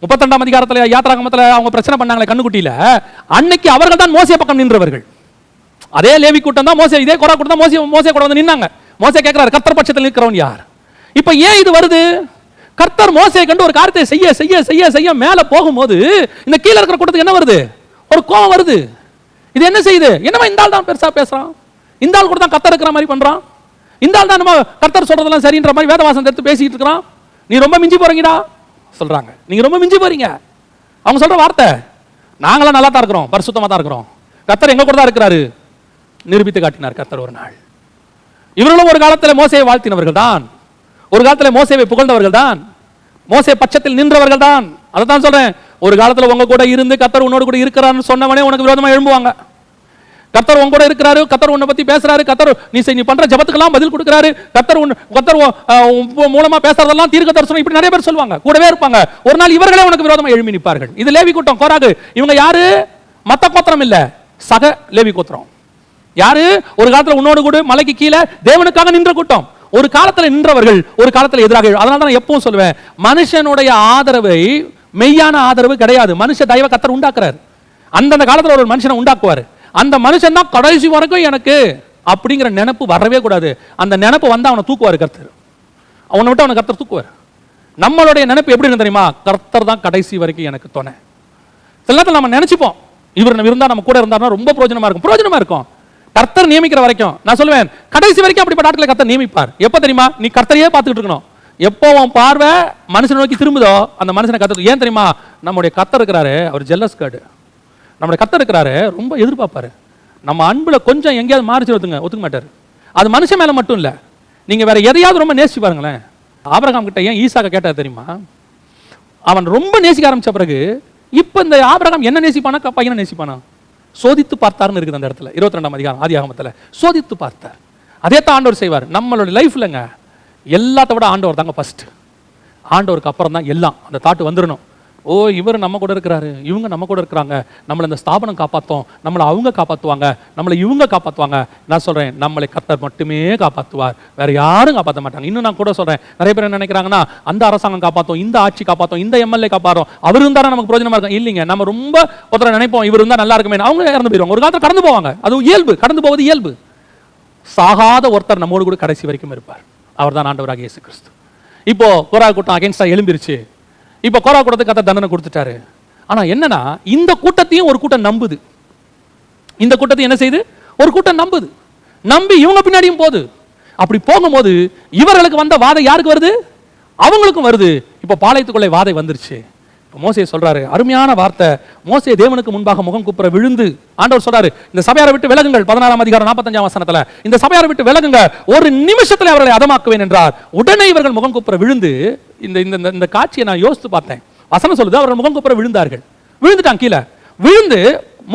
32ஆம் அதிகாரத்துல யாத்ராகமத்துல அவங்க பிரச்சனை பண்ணாங்களே கண்ணுக்குட்டியில, அன்னைக்கு அவர்கள் தான் மோசே பக்கம் நின்றவர்கள். அதே லேவி கூட்டம் தான் மோசே, இதே கோரா கூட்டம் தான் மோசே கூட வந்து நின்னாங்க. மோசே கேட்கிறார், கர்த்தர் பட்சத்தில் நிற்கிறவன் யார்? இப்ப ஏன் இது வருது, கர்த்தர் மோசே கண்டு ஒரு காரியத்தை செய்ய செய்ய செய்ய செய்ய மேல போகும்போது இந்த கீழே இருக்கிற கூட்டத்துக்கு என்ன வருது, ஒரு கோபம் வருது. இது என்ன செய்யுது? என்னமா இந்த ஆள் தான் பெருசா பேசுறான், இந்த ஆள் கூட தான் கர்த்தர் இருக்கிற மாதிரி பண்றான், இந்த ஆள் தான் நம்ம கர்த்தர் சொல்றதெல்லாம் சரின்ற மாதிரி வேதவாசம் எடுத்து பேசிட்டு இருக்கிறான், நீ ரொம்ப மிஞ்சி போறீங்கடா சொல்றாங்க. நீங்க ரொம்ப மிஞ்சி போறீங்க. அவங்க சொல்ற வார்த்தை, நாங்களாம் நல்லா தான் இருக்கிறோம், பரிசுத்தமா தான் இருக்கிறோம், கர்த்தர் எங்க கூட தான் இருக்கிறாரு நிரூபித்து காட்டினார் கர்த்தர் ஒரு நாள். இவர்களும் ஒரு காலத்தில் மோசேயை வாழ்த்தினவர்கள் தான், ஒரு காலத்தில் மோசேவை புகழ்ந்தவர்கள் தான், மோசே பட்சத்தில் நின்றவர்கள் தான். அதை தான் சொல்றேன், ஒரு காலத்தில் உங்க கூட இருந்து கர்த்தர் உன்னோடு கூட இருக்கிறான்னு சொன்னவனே உனக்கு விரோதமா எழும்புவாங்க. கர்த்தர் உங்க கூட இருக்கிறாரு, கர்த்தர் உன்னை பத்தி பேசுறாரு, கர்த்தர் நீ பண்ற ஜெபத்துக்கெல்லாம் பதில் கொடுக்கிறாரு, கர்த்தர் மூலமா பேசுறதெல்லாம் தீர்க்க தரிசனம், இப்படி நிறைய பேர் சொல்லுவாங்க, கூடவே இருப்பாங்க. ஒரு நாள் இவர்களே உனக்கு விரோதமா எழும்பி நிற்பார்கள். இது லேவி கூட்டம், கோராகு. இவங்க யாரு? மத்த கோத்திரம் இல்ல, சக லேவி கோத்திரம். யாரு? ஒரு காலத்துல உன்னோடு கூட மலைக்கு கீழே தேவனுக்காக நின்ற கூட்டம். ஒரு காலத்துல நின்றவர்கள், ஒரு காலத்துல எதிராக. அதனால தான் எப்பவும் சொல்லுவேன், மனுஷனுடைய ஆதரவை மெய்யான ஆதரவு கிடையாது. மனுஷ தயவை கர்த்தர் உண்டாக்குறாரு. அந்தந்த காலத்துல ஒரு மனுஷனை உண்டாக்குவாரு. அந்த மனுஷன் தான் கடைசி வரைக்கும் எனக்கு அப்படிங்கிற நினைப்பு வரவே கூடாது. அந்த நினைப்பு வந்தா அவனை தூக்குவாரு கர்த்தர். அவனை விட்டு அவனை கர்த்தர் தூக்குவார். நம்மளுடைய நினைப்பு எப்படி தெரியுமா? கர்த்தர் தான் கடைசி வரைக்கும் எனக்கு துணை. சில நேரத்தில் நம்ம நினைச்சுப்போம், இவர் இருந்தா நம்ம கூட இருந்தாருன்னா ரொம்ப பிரயோஜனமா இருக்கும். பிரயோஜனமா இருக்கும் கர்த்தர் நியமிக்கிற வரைக்கும். நான் சொல்லுவேன், கடைசி வரைக்கும் அப்படிப்பட்ட ஆட்களை கர்த்தர் நியமிப்பார். எப்ப தெரியுமா? நீ கர்த்தரையே பார்த்துட்டு இருக்கணும். எப்போ உன் பார்வை மனுஷனை நோக்கி திரும்புதோ அந்த மனுஷனை கர்த்தர். ஏன் தெரியுமா? நம்முடைய கர்த்தர் இருக்கிறாரு, அவர் ஜெல்லஸ் கார்டு. நம்முடைய கர்த்தர் இருக்கிறாரு, ரொம்ப எதிர்பார்ப்பாரு. நம்ம அன்புல கொஞ்சம் எங்கேயாவது மாறிச்சு ஒத்துக்க மாட்டாரு. அது மனுஷன் மேல மட்டும் இல்ல, நீங்க வேற எதையாவது ரொம்ப நேசிச்சு பாருங்களேன். ஆபிரகாம் கிட்ட ஏன் ஈசாக்க கேட்டார் தெரியுமா? அவன் ரொம்ப நேசிக்க ஆரம்பிச்ச பிறகு இப்ப இந்த ஆபிரகாம் என்ன நேசிப்பானா, பையனை நேசிப்பானா? சோதித்து பார்த்தார்னு இருக்குது அந்த இடத்துல, 22ஆம் அதிகாரம் ஆதியாகமத்துல. சோதித்து பார்த்தார். அதே தான் ஆண்டவர் செய்வார் நம்மளுடைய லைஃப்லங்க. எல்லாத்த விட ஆண்டவர் தாங்க ஃபர்ஸ்ட். ஆண்டவருக்கு அப்புறம் தான் எல்லாம். அந்த தாட்டு வந்துடணும். ஓ, இவர் நம்ம கூட இருக்கிறாரு, இவங்க நம்ம கூட இருக்கிறாங்க, நம்மளை இந்த ஸ்தாபனம் காப்பாற்றும், நம்மளை அவங்க காப்பாற்றுவாங்க, நம்மளை இவங்க காப்பாற்றுவாங்க. நான் சொல்றேன், நம்மளை கர்த்தர் மட்டுமே காப்பாற்றுவார், வேற யாரும் காப்பாற்ற மாட்டாங்க. இன்னும் நான் கூட சொல்றேன், நிறைய பேர் என்ன நினைக்கிறாங்கன்னா, அந்த அரசாங்கம் காப்பாற்றும், இந்த ஆட்சி காப்பாற்றும், இந்த எம்எல்ஏ காப்பாற்றும், அவர் இருந்தாலும் நமக்கு பிரயோஜனமா இருக்கும். இல்லைங்க, நம்ம ரொம்ப ஒருத்தரை நினைப்போம், இவர் இருந்தால் நல்லா இருக்குமே, அவங்க இறந்து போயிடுவாங்க, ஒரு காலத்தில் கடந்து போவாங்க. அது இயல்பு, கடந்து போவது இயல்பு. சாகாத ஒருத்தர் நம்மோடு கூட கடைசி வரைக்கும் இருப்பார். அவர் தான் ஆண்டவராகிய இயேசு கிறிஸ்து. இப்போ கோரா கூட்டம் அகைன்ஸ்டா எழும்பிருச்சு. இப்ப கோரா கூட்டத்துக்கு கர்த்தர் தண்டனை கொடுத்துட்டாரு. ஆனா என்னன்னா, இந்த கூட்டத்தையும் ஒரு கூட்டம் நம்புது. இந்த கூட்டத்தை என்ன செய்யுது? ஒரு கூட்டம் நம்புது. நம்பி இவங்க பின்னாடியும் போகுது. அப்படி போகும்போது இவர்களுக்கு வந்த வாதை யாருக்கு வருது? அவங்களுக்கும் வருது. இப்ப பாளையத்துக்குள்ளே வாதை வந்துருச்சு. மோசே சொல்றாரு, அருமையான வார்த்தை. மோசே தேவனுக்கு முன்பாக முகம் குப்புற விழுந்து ஆண்டவர் சொல்றாரு, இந்த சபையாரை விட்டு விலகுங்கள். 14ஆம் அதிகாரம் 45ஆம் வசனத்துல, இந்த சபையாரை விட்டு விலகுங்க, ஒரு நிமிஷத்துல அவர்களை அதமாக்குவேன் என்றார். உடனே இவர்கள் முகம் குப்புற விழுந்து, இந்த காட்சியை நான் யோசித்து பார்த்தேன். வசனம் சொல்லுது, அவர்கள் முகம் குப்புற விழுந்தார்கள். விழுந்துட்டாங்க கீழே. விழுந்து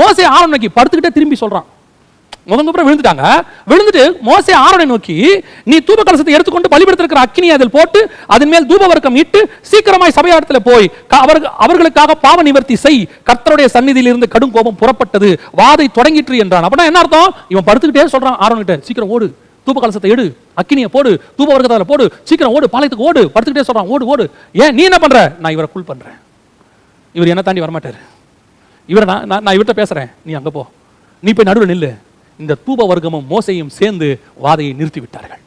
மோசே ஆரோனை நோக்கி படுத்துக்கிட்டே திரும்பி சொல்றான். முதங்குப்புறம் விழுந்துட்டாங்க. விழுந்துட்டு மோசே ஆரோனை நோக்கி, நீ தூப கலசத்தை எடுத்துக்கொண்டு பலிபீடத்திலிருக்கிற அக்கினியை அதில் போட்டு அதன் மேல் தூப வர்க்கம் இட்டு சீக்கிரமாய் சபையாரத்தில் போய் அவர்களுக்காக பாவ நிவர்த்தி செய். கர்த்தருடைய சந்நிதியில் இருந்து கடும் கோபம் புறப்பட்டது, வாதை தொடங்கிற்று என்றான். அப்படின்னா என்ன அர்த்தம்? இவன் படுத்துக்கிட்டே சொல்றான் ஆரோன் கிட்ட, சீக்கிரம் ஓடு, தூப கலசத்தை எடு, அக்கினியை போடு, தூப வர்க்கத்தை போடு, சீக்கிரம் ஓடு, பாளையத்துக்கு ஓடு. படுத்துக்கிட்டே சொல்றான், ஓடு ஓடு. ஏன் நீ என்ன பண்ற? நான் இவரை கூல் பண்றேன், இவர் என்ன தாண்டி வரமாட்டாரு, இவரை நான் இவர்கிட்ட பேசுறேன், நீ அங்க போ, நீ போய் நடுவில் நில்லு. இந்த தூப வர்க்கமும் மோசையும் சேர்ந்து வாதையை நிறுத்தி விட்டார்கள்.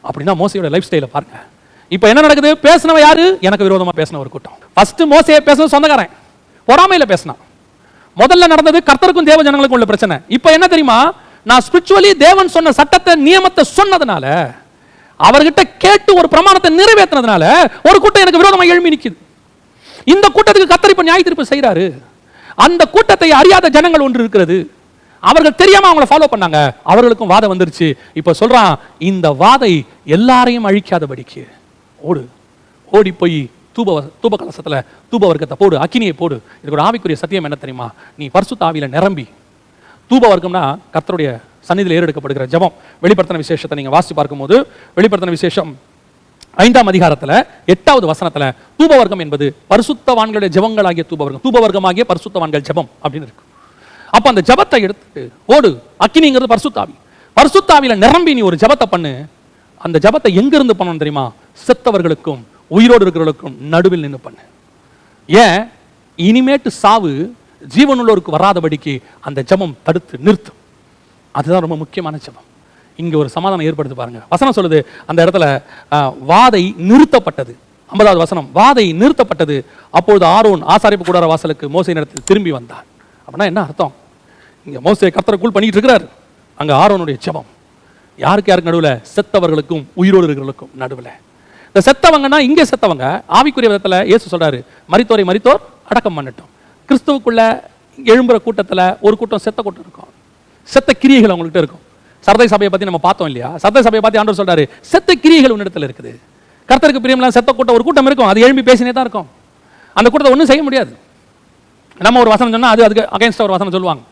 அப்படின்னா மோசையோட லைஃப் ஸ்டைல பாருங்க. இப்ப என்ன நடக்குது? பேசினவ யாரு? எனக்கு விரோதமா பேசின ஒரு கூட்டம். ஃபர்ஸ்ட் மோசையை பேச சொந்தக்காரன் பொறாமையில பேசினான். முதல்ல நடந்தது கர்த்தருக்கும் தேவ ஜனங்களுக்கும் உள்ள பிரச்சனை. இப்ப என்ன தெரியுமா? நான் ஸ்பிரிச்சுவலி தேவன் சொன்ன சட்டத்தை நியமத்தை சொன்னதுனால, அவர்கிட்ட கேட்டு ஒரு பிரமாணத்தை நிறைவேற்றினதுனால ஒரு கூட்டம் எனக்கு விரோதமா எழும்பி நிக்குது. இந்த கூட்டத்துக்கு கர்த்தர் இப்ப நியாய தீர்ப்பு செய்யறாரு. அந்த கூட்டத்தை அறியாத ஜனங்கள் ஒன்று இருக்கிறது. அவர்கள் தெரியாம அவங்களை ஃபாலோ பண்ணாங்க. அவர்களுக்கும் வாதை வந்துருச்சு. இப்ப சொல்றான், இந்த வாதை எல்லாரையும் அழிக்காதபடிக்கு ஓடு, ஓடி போய் தூப கலசத்துல தூப வர்க்கத்தை போடு, அக்கினியை போடு. இதுக்கு ஒரு ஆவிக்குரிய சத்தியம் என்ன தெரியுமா? நீ பரிசுத்த ஆவியில நிரம்பி, தூப வர்க்கம்னா கர்த்தருடைய சந்நிதியில் ஏறெடுக்கப்படுகிற ஜெபம். வெளிப்படுத்தின விசேஷத்தை நீங்க வாசித்து பார்க்கும்போது, வெளிப்படுத்தின விசேஷம் 5ஆம் அதிகாரத்துல 8வது வசனத்துல தூப வர்க்கம் என்பது பரிசுத்தவான்களுடைய ஜெபங்களாகிய தூப வர்க்கம், தூப வர்க்கமாகிய பரிசுத்தவான்கள் ஜெபம் அப்படின்னு இருக்கு. அப்ப அந்த ஜபத்தை எடுத்து ஓடு. அக்கினிங்கிறது பரிசுத்தாவி. பரிசுத்தாவில நிரம்பி நீ ஒரு ஜபத்தை பண்ணு. அந்த ஜபத்தை எங்க இருந்து பண்ணணும் தெரியுமா? செத்தவர்களுக்கும் உயிரோடு இருக்கிறவர்களுக்கும் நடுவில் நின்று பண்ணு. ஏன்? இனிமேட்டு சாவு ஜீவனுள்ளோருக்கு வராதபடிக்கு அந்த ஜபம் தடுத்து நிறுத்தும். அதுதான் ரொம்ப முக்கியமான ஜபம். இங்க ஒரு சமாதானம் ஏற்படுத்தி பாருங்க. வசனம் சொல்லுது, அந்த இடத்துல வாதை நிறுத்தப்பட்டது. 50வது வசனம், வாதை நிறுத்தப்பட்டது. அப்பொழுது ஆரோன் ஆசாரிப்பு கூடார வாசலுக்கு மோசே இடத்தில் திரும்பி வந்தான். அப்படின்னா என்ன அர்த்தம்? இங்க மோசே கர்த்தரை கூல் பண்ணிட்டு இருக்கிறார். அங்க ஆரோனுடைய ஜெபம் யாருக்கு யாருக்கு நடுவில்? செத்தவர்களுக்கும் உயிரோடு இருக்கிறவர்களுக்கும் நடுவில். இந்த செத்தவங்கன்னா இங்கே செத்தவங்க ஆவிக்குரிய விதத்தில் இயேசு சொல்றாரு, மரித்தோரை மரித்தோர் அடக்கம் பண்ணட்டும். கிறிஸ்துவுக்குள்ள எழும்புற கூட்டத்தில் ஒரு கூட்டம் செத்த கூட்டம் இருக்கும், செத்த கிரியைகள் அவங்கள்ட்ட இருக்கும். சர்தை சபையை பற்றி நம்ம பார்த்தோம் இல்லையா? சர்தை சபையை பற்றி ஆண்டவர் சொல்றாரு, செத்த கிரியைகள் உன்னிடத்தில் இருக்குது. கர்த்தருக்கு பிரியமில்லாத செத்த கூட்டம் ஒரு கூட்டம் இருக்கும், அது எழும்பி பேசினே தான் இருக்கும். அந்த கூட்டத்தை ஒன்றும் செய்ய முடியாது. நம்ம ஒரு வசனம் சொன்னால் அதுக்கு அகைன்ஸ்டாக ஒரு வசனம் சொல்லுவாங்க.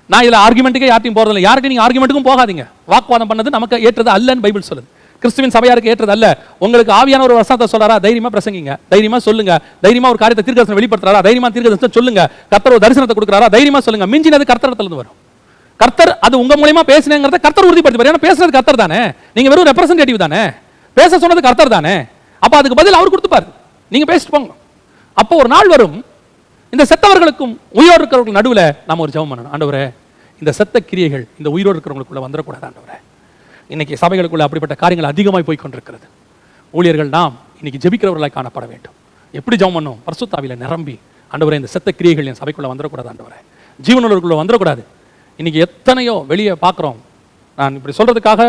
நான் இதில் ஆர்குமெண்ட்டுக்கே யார்ட்டையும் போகிறதில்லை. யாருக்கு நீங்கள் ஆர்குமெண்ட்டுக்கும் போகாதீங்க. வாக்குவாதம் பண்ணது நமக்கு ஏற்றது அல்லன்னு பைபிள் சொல்லுது. கிறிஸ்துவின் சபையாருக்கு ஏற்றது அல்ல. உங்களுக்கு ஆவியான ஒரு வசனத்தை சொல்றாரா, தைரியமா பிரசங்கிங்க, தைரியமா சொல்லுங்க. தைரியமா ஒரு காரியத்தை தீர்க்கதரிசனம் வெளிப்படுத்துறாரா, தைரியமா தீர்க்கதரிசனம் சொல்லுங்க. கர்த்தர் ஒரு தரிசனத்தை கொடுக்குறாரா, தைரியமா சொல்லுங்க. மிஞ்சினது கர்த்தரிடத்துல வரும். கர்த்தர் அது உங்க மூலமா பேசினேங்கிறத கர்த்தர் உறுதிப்படுத்தி, ஏன்னா பேசுறது கர்த்தர் தானே, நீங்க வெறும் ரெப்ரசன்டேட்டிவ் தானே, பேச சொன்னது கர்த்தர் தானே. அப்ப அதுக்கு பதில் அவர் கொடுத்துப்பாரு, நீங்க பேசிட்டு போங்க. அப்போ ஒரு நாள் வரும், இந்த செத்தவர்களுக்கும் உயிரோடு இருக்கிறவர்கள் நடுவில் நாம ஒரு ஜெபம் பண்ணணும். ஆண்டவரே, இந்த செத்த கிரியைகள் இந்த உயிரோடு இருக்கிறவங்களுக்குள்ள வந்துடக்கூடாது. ஆண்டவரே, இன்னைக்கு சபைகளுக்குள்ள அப்படிப்பட்ட காரியங்கள் அதிகமாய் போய் கொண்டிருக்கிறது. ஊழியர்கள் நாம் இன்னைக்கு ஜெபிக்கிறவர்களாய் காணப்பட வேண்டும். எப்படி ஜெபம் பண்ணணும்? பரிசுத்த ஆவியில நிரம்பி, ஆண்டவரே இந்த செத்த கிரியைகள் என் சபைக்குள்ள வந்துடக்கூடாது. ஆண்டவரே, ஜீவனுள்ளவர்களுக்குள்ள வந்துடக்கூடாது. இன்னைக்கு எத்தனையோ வெளியே பார்க்குறோம். நான் இப்படி சொல்றதுக்காக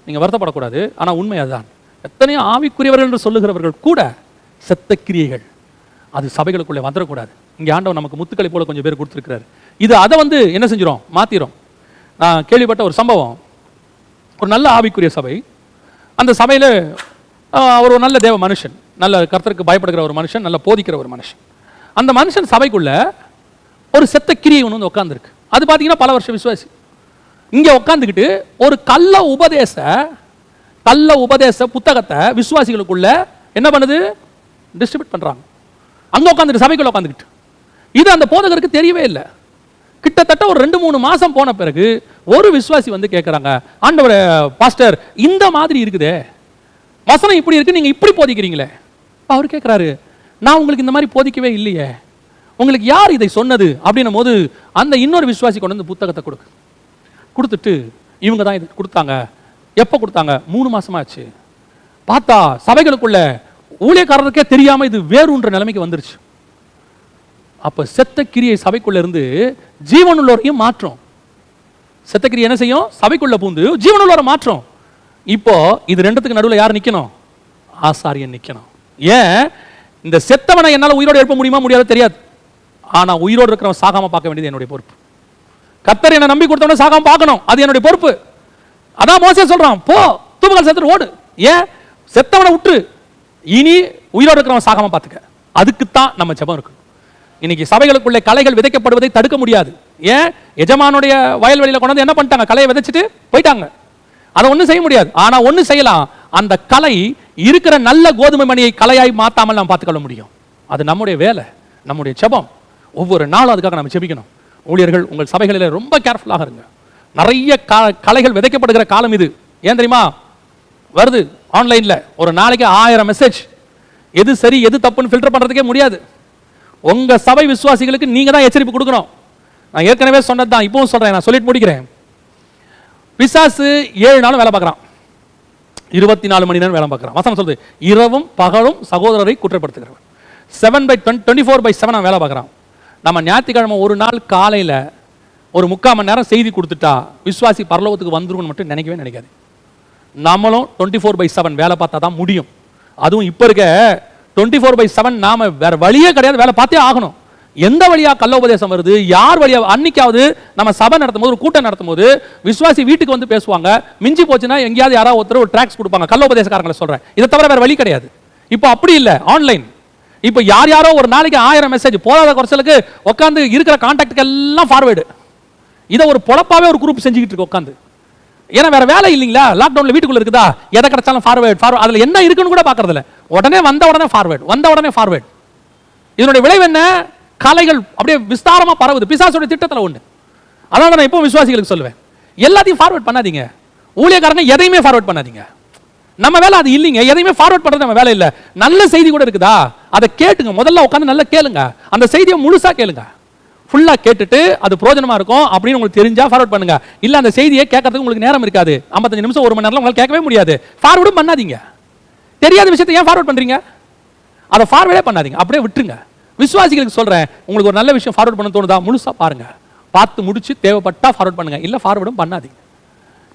நீங்க வருத்தப்படக்கூடாது, ஆனால் உண்மை அதுதான். எத்தனையோ ஆவிக்குரியவர்கள் என்று சொல்லுகிறவர்கள் கூட செத்த கிரியைகள் அது சபைகளுக்குள்ளே வந்துடக்கூடாது. இங்கே ஆண்டவர் நமக்கு முத்துக்களை போல கொஞ்சம் பேர் கொடுத்துருக்கிறாரு. இது அதை என்ன செஞ்சிடும்? மாத்திரும். நான் கேள்விப்பட்ட ஒரு சம்பவம், ஒரு நல்ல ஆவிக்குரிய சபை. அந்த சபையில் அவர் ஒரு நல்ல தேவ மனுஷன், நல்ல கர்த்தருக்கு பயப்படுகிற ஒரு மனுஷன், நல்ல போதிக்கிற ஒரு மனுஷன். அந்த மனுஷன் சபைக்குள்ள ஒரு செத்த கிரியை ஒன்று வந்து உட்காந்துருக்கு. அது பார்த்தீங்கன்னா பல வருஷம் விசுவாசி. இங்கே உட்காந்துக்கிட்டு ஒரு கள்ள உபதேச புத்தகத்தை விசுவாசிகளுக்குள்ள என்ன பண்ணுது? டிஸ்ட்ரிபியூட் பண்ணுறாங்க. அங்கே உட்காந்துட்டு சபைக்குள்ள உட்காந்துக்கிட்டு. இது அந்த போதகருக்கு தெரியவே இல்லை. கிட்டத்தட்ட ஒரு 2-3 மாசம் போன பிறகு ஒரு விசுவாசி வந்து கேட்குறாங்க, ஆண்டவரே பாஸ்டர், இந்த மாதிரி இருக்குதே, வசனம் இப்படி இருக்கு, நீங்க இப்படி போதிக்கிறீங்களே. அவர் கேட்குறாரு, நான் உங்களுக்கு இந்த மாதிரி போதிக்கவே இல்லையே, உங்களுக்கு யார் இதை சொன்னது அப்படின்னும் போது அந்த இன்னொரு விசுவாசி கொண்டு வந்து புத்தகத்தை கொடுத்துட்டு, இவங்க தான் இது கொடுத்தாங்க. எப்போ கொடுத்தாங்க? 3 மாசமா ஆச்சு. பார்த்தா சபைகளுக்குள்ள ஊழியக்காரருக்கே தெரியாம இது வேறுன்ற நிலைமைக்கு வந்துருச்சு. அப்ப செத்த கிரியை சபைக்குள்ள இருந்து ஜீவனுள்ளவரையும் மாற்றும். செத்த கிரியை என்ன செய்யும்? சபைக்குள்ள பூந்து ஜீவனுள்ளவரை மாற்றும். இப்போ இது ரெண்டுத்துக்கு நடுவில் யார் நிக்கணும்? ஆசாரியன் நிக்கணும். ஏன்? இந்த செத்தவனை என்னால் உயிரோடு எழுப்ப முடியுமா முடியாது தெரியாது, ஆனா உயிரோடு இருக்கிறவன் சாகாம பார்க்க வேண்டியது என்னுடைய பொறுப்பு. கர்த்தர் என்ன நம்பி கொடுத்தவன சாகாம பார்க்கணும், அது என்னுடைய பொறுப்பு. அதான் மோசே சொல்றான், போ தூபகால் செத்துட்டு ஓடு. ஏன்? செத்தவனை விட்டு இனி உயிரோடு இருக்கிறவன் சாகாம பார்த்துக்க. அதுக்குத்தான் நம்ம ஜெபம் இருக்கு. இன்னைக்கு சபைகளுக்குள்ளே கலைகள் விதைக்கப்படுவதை தடுக்க முடியாது. ஏன்? எஜமானுடைய வயல்வெளியில கொண்டு என்ன பண்ணிட்டாங்க? கலையை விதைச்சிட்டு போயிட்டாங்க. அதை ஒன்றும் செய்ய முடியாது. ஆனா ஒன்று செய்யலாம், அந்த கலை இருக்கிற நல்ல கோதுமை மணியை கலையாய் மாத்தாமல் நாம் பார்த்துக்கொள்ள முடியும். அது நம்முடைய வேலை, நம்முடைய ஜெபம். ஒவ்வொரு நாளும் அதுக்காக நம்ம ஜெபிக்கணும். ஊழியர்கள் உங்கள் சபைகளில் ரொம்ப கேர்ஃபுல்லாக இருங்க. நிறைய கலைகள் விதைக்கப்படுகிற காலம் இது. ஏன் தெரியுமா? வருது ஆன்லைன்ல ஒரு நாளைக்கு 1000 மெசேஜ். எது சரி எது தப்புன்னு ஃபில்டர் பண்றதுக்கே முடியாது. உங்க சபை விசுவாசிகளுக்கு நீங்க தான் எச்சரிப்பு கொடுக்கணும். நான் ஏற்கனவே சொன்னதுதான், இப்பவும் சொல்றேன், நான் சொல்லிட்டு முடிக்கிறேன். பிசாசு 7 நாளும் வேலை பார்க்கறான், 24 மணி நேரம் வேலை பார்க்கறான். வசனம் சொல்லுது, இரவும் பகலும் சகோதரரை குற்றப்படுத்துகிறவன். 7/24/7 அவன் வேலை பார்க்கறான். நம்ம ஞாயிற்றுக்கிழமை ஒரு நாள் காலையில ஒரு 3/4 மணி நேரம் செய்தி கொடுத்துட்டா விசுவாசி பரலோகத்துக்கு வந்துருன்னு மட்டும் நினைக்கவே நினைக்காது. நம்மளும் 24/7 வேலை பார்த்தா தான் முடியும். அதுவும் இப்ப இருக்க 24/7 நாம வேற வழியே கிடையாது, வேலை பார்த்தே ஆகணும். எந்த வழியா கள்ள உபதேசம் வருது, யார் வழியா? அன்னைக்காவது நம்ம சபை நடத்தும் போது, ஒரு கூட்டம் நடத்தும் போது விசுவாசி வீட்டுக்கு வந்து பேசுவாங்க. மிஞ்சி போச்சுன்னா எங்கேயாவது யாராவது ஒருத்தர் ஒரு ட்ராக்ஸ் கொடுப்பாங்க. கள்ள உபதேசக்காரங்களை சொல்றேன், இதை தவிர வேற வழி கிடையாது. இப்போ அப்படி இல்லை, ஆன்லைன். இப்போ யாரோ ஒரு நாளைக்கு 1000 மெசேஜ் போதாத குறைச்சலுக்கு உட்காந்து இருக்கிற கான்டாக்டுக்கு எல்லாம் ஃபார்வேர்டு. இதை ஒரு பொழப்பாவே ஒரு குரூப் செஞ்சுக்கிட்டு இருக்கு உட்காந்து. ஏன்னா வேற வேலை இல்லைங்களா, லாக்டவுன்ல வீட்டுக்குள்ள இருக்குதா, எதை கிடைச்சாலும் ஃபார்வேர்ட். அதுல என்ன இருக்குன்னு கூட பாக்குறது இல்ல, உடனே வந்த உடனே ஃபார்வேர்ட். இதனுடைய விளைவு என்ன? கலைகள் அப்படியே விஸ்தாரமா பரவுது, பிசாசுடைய திட்டத்துல ஒண்ணு. அதான் நான் இப்போ விசுவாசிகளுக்கு சொல்லுவேன், எல்லாத்தையும் ஃபார்வேர்ட் பண்ணாதீங்க. ஊழியக்காரங்க எதையுமே ஃபார்வேர்ட் பண்ணாதீங்க. நம்ம வேலை அது இல்லைங்க, எதையுமே ஃபார்வேர்ட் பண்றது நம்ம வேலை இல்ல. நல்ல செய்தி கூட இருக்குதா, அதை கேட்டுங்க. முதல்ல உட்காந்து நல்லா கேளுங்க, அந்த செய்தியை முழுசா கேளுங்க. ஃபுல்லா கேட்டுட்டு அது பிரயோஜனமா இருக்கும் அப்படின்னு உங்களுக்கு தெரிஞ்சா ஃபார்வர்ட் பண்ணுங்க. இல்ல அந்த செய்தியை கேட்கறதுக்கு உங்களுக்கு நேரம் இருக்காது, 55 நிமிஷம் 1 மணி நேரம் உங்களால கேட்கவே முடியாது, ஃபார்வர்டும் பண்ணாதீங்க. தெரியாத விஷயத்தை ஏன் ஃபார்வர்ட் பண்றீங்க? அதை ஃபார்வர்டே பண்ணாதீங்க, அப்படியே விட்டுருங்க. விசுவாசிகளுக்கு சொல்றேன், உங்களுக்கு ஒரு நல்ல விஷயம் ஃபார்வர்ட் பண்ண தோணுதா, முழுசா பாருங்க, பார்த்து முடிச்சு தேவைப்பட்டா ஃபார்வர்ட் பண்ணுங்க, இல்ல ஃபார்வர்டும் பண்ணாதீங்க.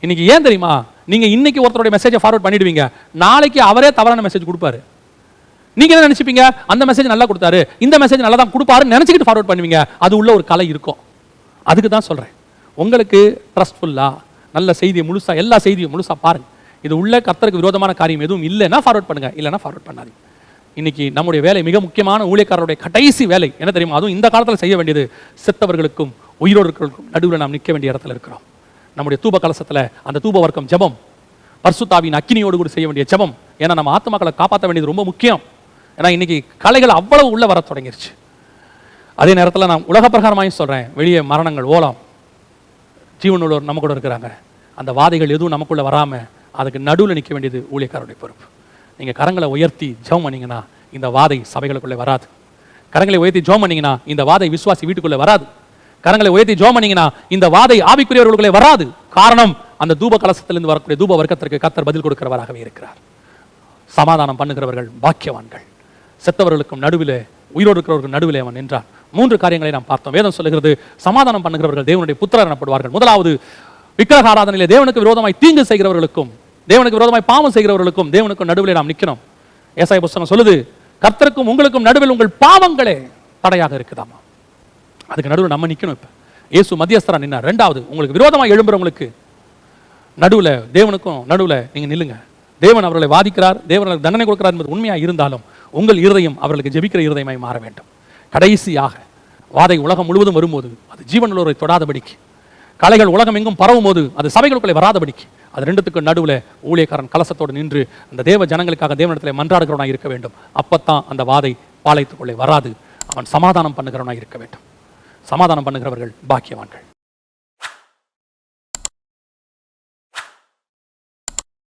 இன்னைக்கு ஏன் தெரியுமா, நீங்க இன்னைக்கு ஒருத்தருடைய மெசேஜை ஃபார்வர்ட் பண்ணிடுவீங்க, நாளைக்கு அவரே தவறான மெசேஜ் கொடுப்பாரு. நீங்க என்ன நினைச்சுப்பீங்க, அந்த மெசேஜ் நல்லா கொடுத்தாரு, இந்த மெசேஜ் நல்லா தான் கொடுப்பாருன்னு நினைச்சிட்டு ஃபார்வர்ட் பண்ணுவீங்க. அது உள்ள ஒரு கலை இருக்கும். அதுக்கு தான் சொல்றேன், உங்களுக்கு ட்ரஸ்ட்ஃபுல்லா நல்ல செய்தியை முழுசா, எல்லா செய்தியும் முழுசா பாருங்க. இது உள்ள கர்த்தருக்கு விரோதமான காரியம் எதுவும் இல்லைன்னா ஃபார்வர்ட் பண்ணுங்க, இல்லைன்னா ஃபார்வர்ட் பண்ணாதீங்க. இன்னைக்கு நம்முடைய வேலை, மிக முக்கியமான ஊழியக்காரருடைய கடைசி வேலை என்ன தெரியுமா, அதுவும் இந்த காலத்தில் செய்ய வேண்டியது, செத்தவர்களுக்கும் உயிரோடுக்கும் நடுவில் நாம் நிற்க வேண்டிய இடத்துல இருக்கிறோம். நம்முடைய தூப கலசத்தில் அந்த தூப வர்க்கம் ஜெபம், பரிசுத்தாவின் அக்கினியோடு கூட செய்ய வேண்டிய ஜெபம். ஏன்னா நம்ம ஆத்மாக்களை காப்பாற்ற வேண்டியது ரொம்ப முக்கியம். ஏன்னா இன்னைக்கு கலைகள் அவ்வளவு உள்ள வர தொடங்கிருச்சு. அதே நேரத்தில் நான் உலக பிரகாரமாயும் சொல்றேன், வெளியே மரணங்கள் ஓலாம், ஜீவனுள்ளவர் நம்ம கூட இருக்கிறாங்க. அந்த வாதைகள் எதுவும் நமக்குள்ள வராம அதுக்கு நடுவில் நிற்க வேண்டியது ஊழியக்காரருடைய பொறுப்பு. நீங்க கரங்களை உயர்த்தி ஜெபம் பண்ணீங்கன்னா இந்த வாதை சபைகளுக்குள்ளே வராது. கரங்களை உயர்த்தி ஜெபம் பண்ணீங்கன்னா இந்த வாதை விசுவாசி வீட்டுக்குள்ளே வராது. கரங்களை உயர்த்தி ஜெபம் பண்ணீங்கன்னா இந்த வாதை ஆவிக்குரியவர்களுக்குள்ளே வராது. காரணம், அந்த தூப கலசத்திலிருந்து வரக்கூடிய தூப வர்க்கத்திற்கு கர்த்தர் பதில் கொடுக்கிறவராகவே இருக்கிறார். சமாதானம் பண்ணுகிறவர்கள் பாக்கியவான்கள். செத்தவர்களுக்கும் நடுவிலே உயிரோடு இருக்கிறவர்கள் நடுவிலே அவன் நின்றான். 3 காரியங்களை நாம் பார்த்தோம். வேதம் சொல்லுகிறது, சமாதானம் பண்ணுகிறவர்கள் தேவனுடைய புத்திரர் எனப்படுவார்கள். முதலாவது, விக்கிரக ஆராதனையிலே தேவனுக்கு விரோதமாய் தீங்கு செய்கிறவர்களுக்கும் தேவனுக்கு விரோதமாய் பாவம் செய்கிறவர்களுக்கும் தேவனுக்கும் நடுவிலே நாம் நிற்கணும். ஏசாயா புத்தகம் சொல்லுது, கர்த்தருக்கும் உங்களுக்கும் நடுவில் உங்கள் பாவங்களே தடையாக இருக்குதாமா. அதுக்கு நடுவில் நம்ம நிற்கணும். இப்ப இயேசு மத்தியஸ்தரா நின்னார். 2வது, உங்களுக்கு விரோதமாக எழும்புறவங்களுக்கு நடுவில், தேவனுக்கும் நடுவில் நீங்க நில்லுங்க. தேவன் அவர்களை வாதிக்கிறார், தேவன் தண்டனை கொடுக்கிறார் என்பது உண்மையாக இருந்தாலும் உங்கள் இருதயம் அவர்களுக்கு ஜெபிக்கிற இருதயமாய் மாற வேண்டும். கடைசியாக, வாதை உலகம் முழுவதும் வரும்போது அது ஜீவனுள்ளவரை தொடாதபடிக்கு, கலைகள் உலகம் எங்கும் பரவும் போது அது சபைகளுக்குள்ளே வராதபடிக்கு, அது 2த்துக்கு நடுவில் ஊழியக்காரன் கலசத்தோடு நின்று அந்த தேவ ஜனங்களுக்காக தேவனிடத்தில் மன்றாடுகிறவனாக இருக்க வேண்டும். அப்பத்தான் அந்த வாதை பாளையத்துக்குள்ளே வராது. அவன் சமாதானம் பண்ணுகிறவனாக இருக்க வேண்டும். சமாதானம் பண்ணுகிறவர்கள் பாக்கியவான்கள்.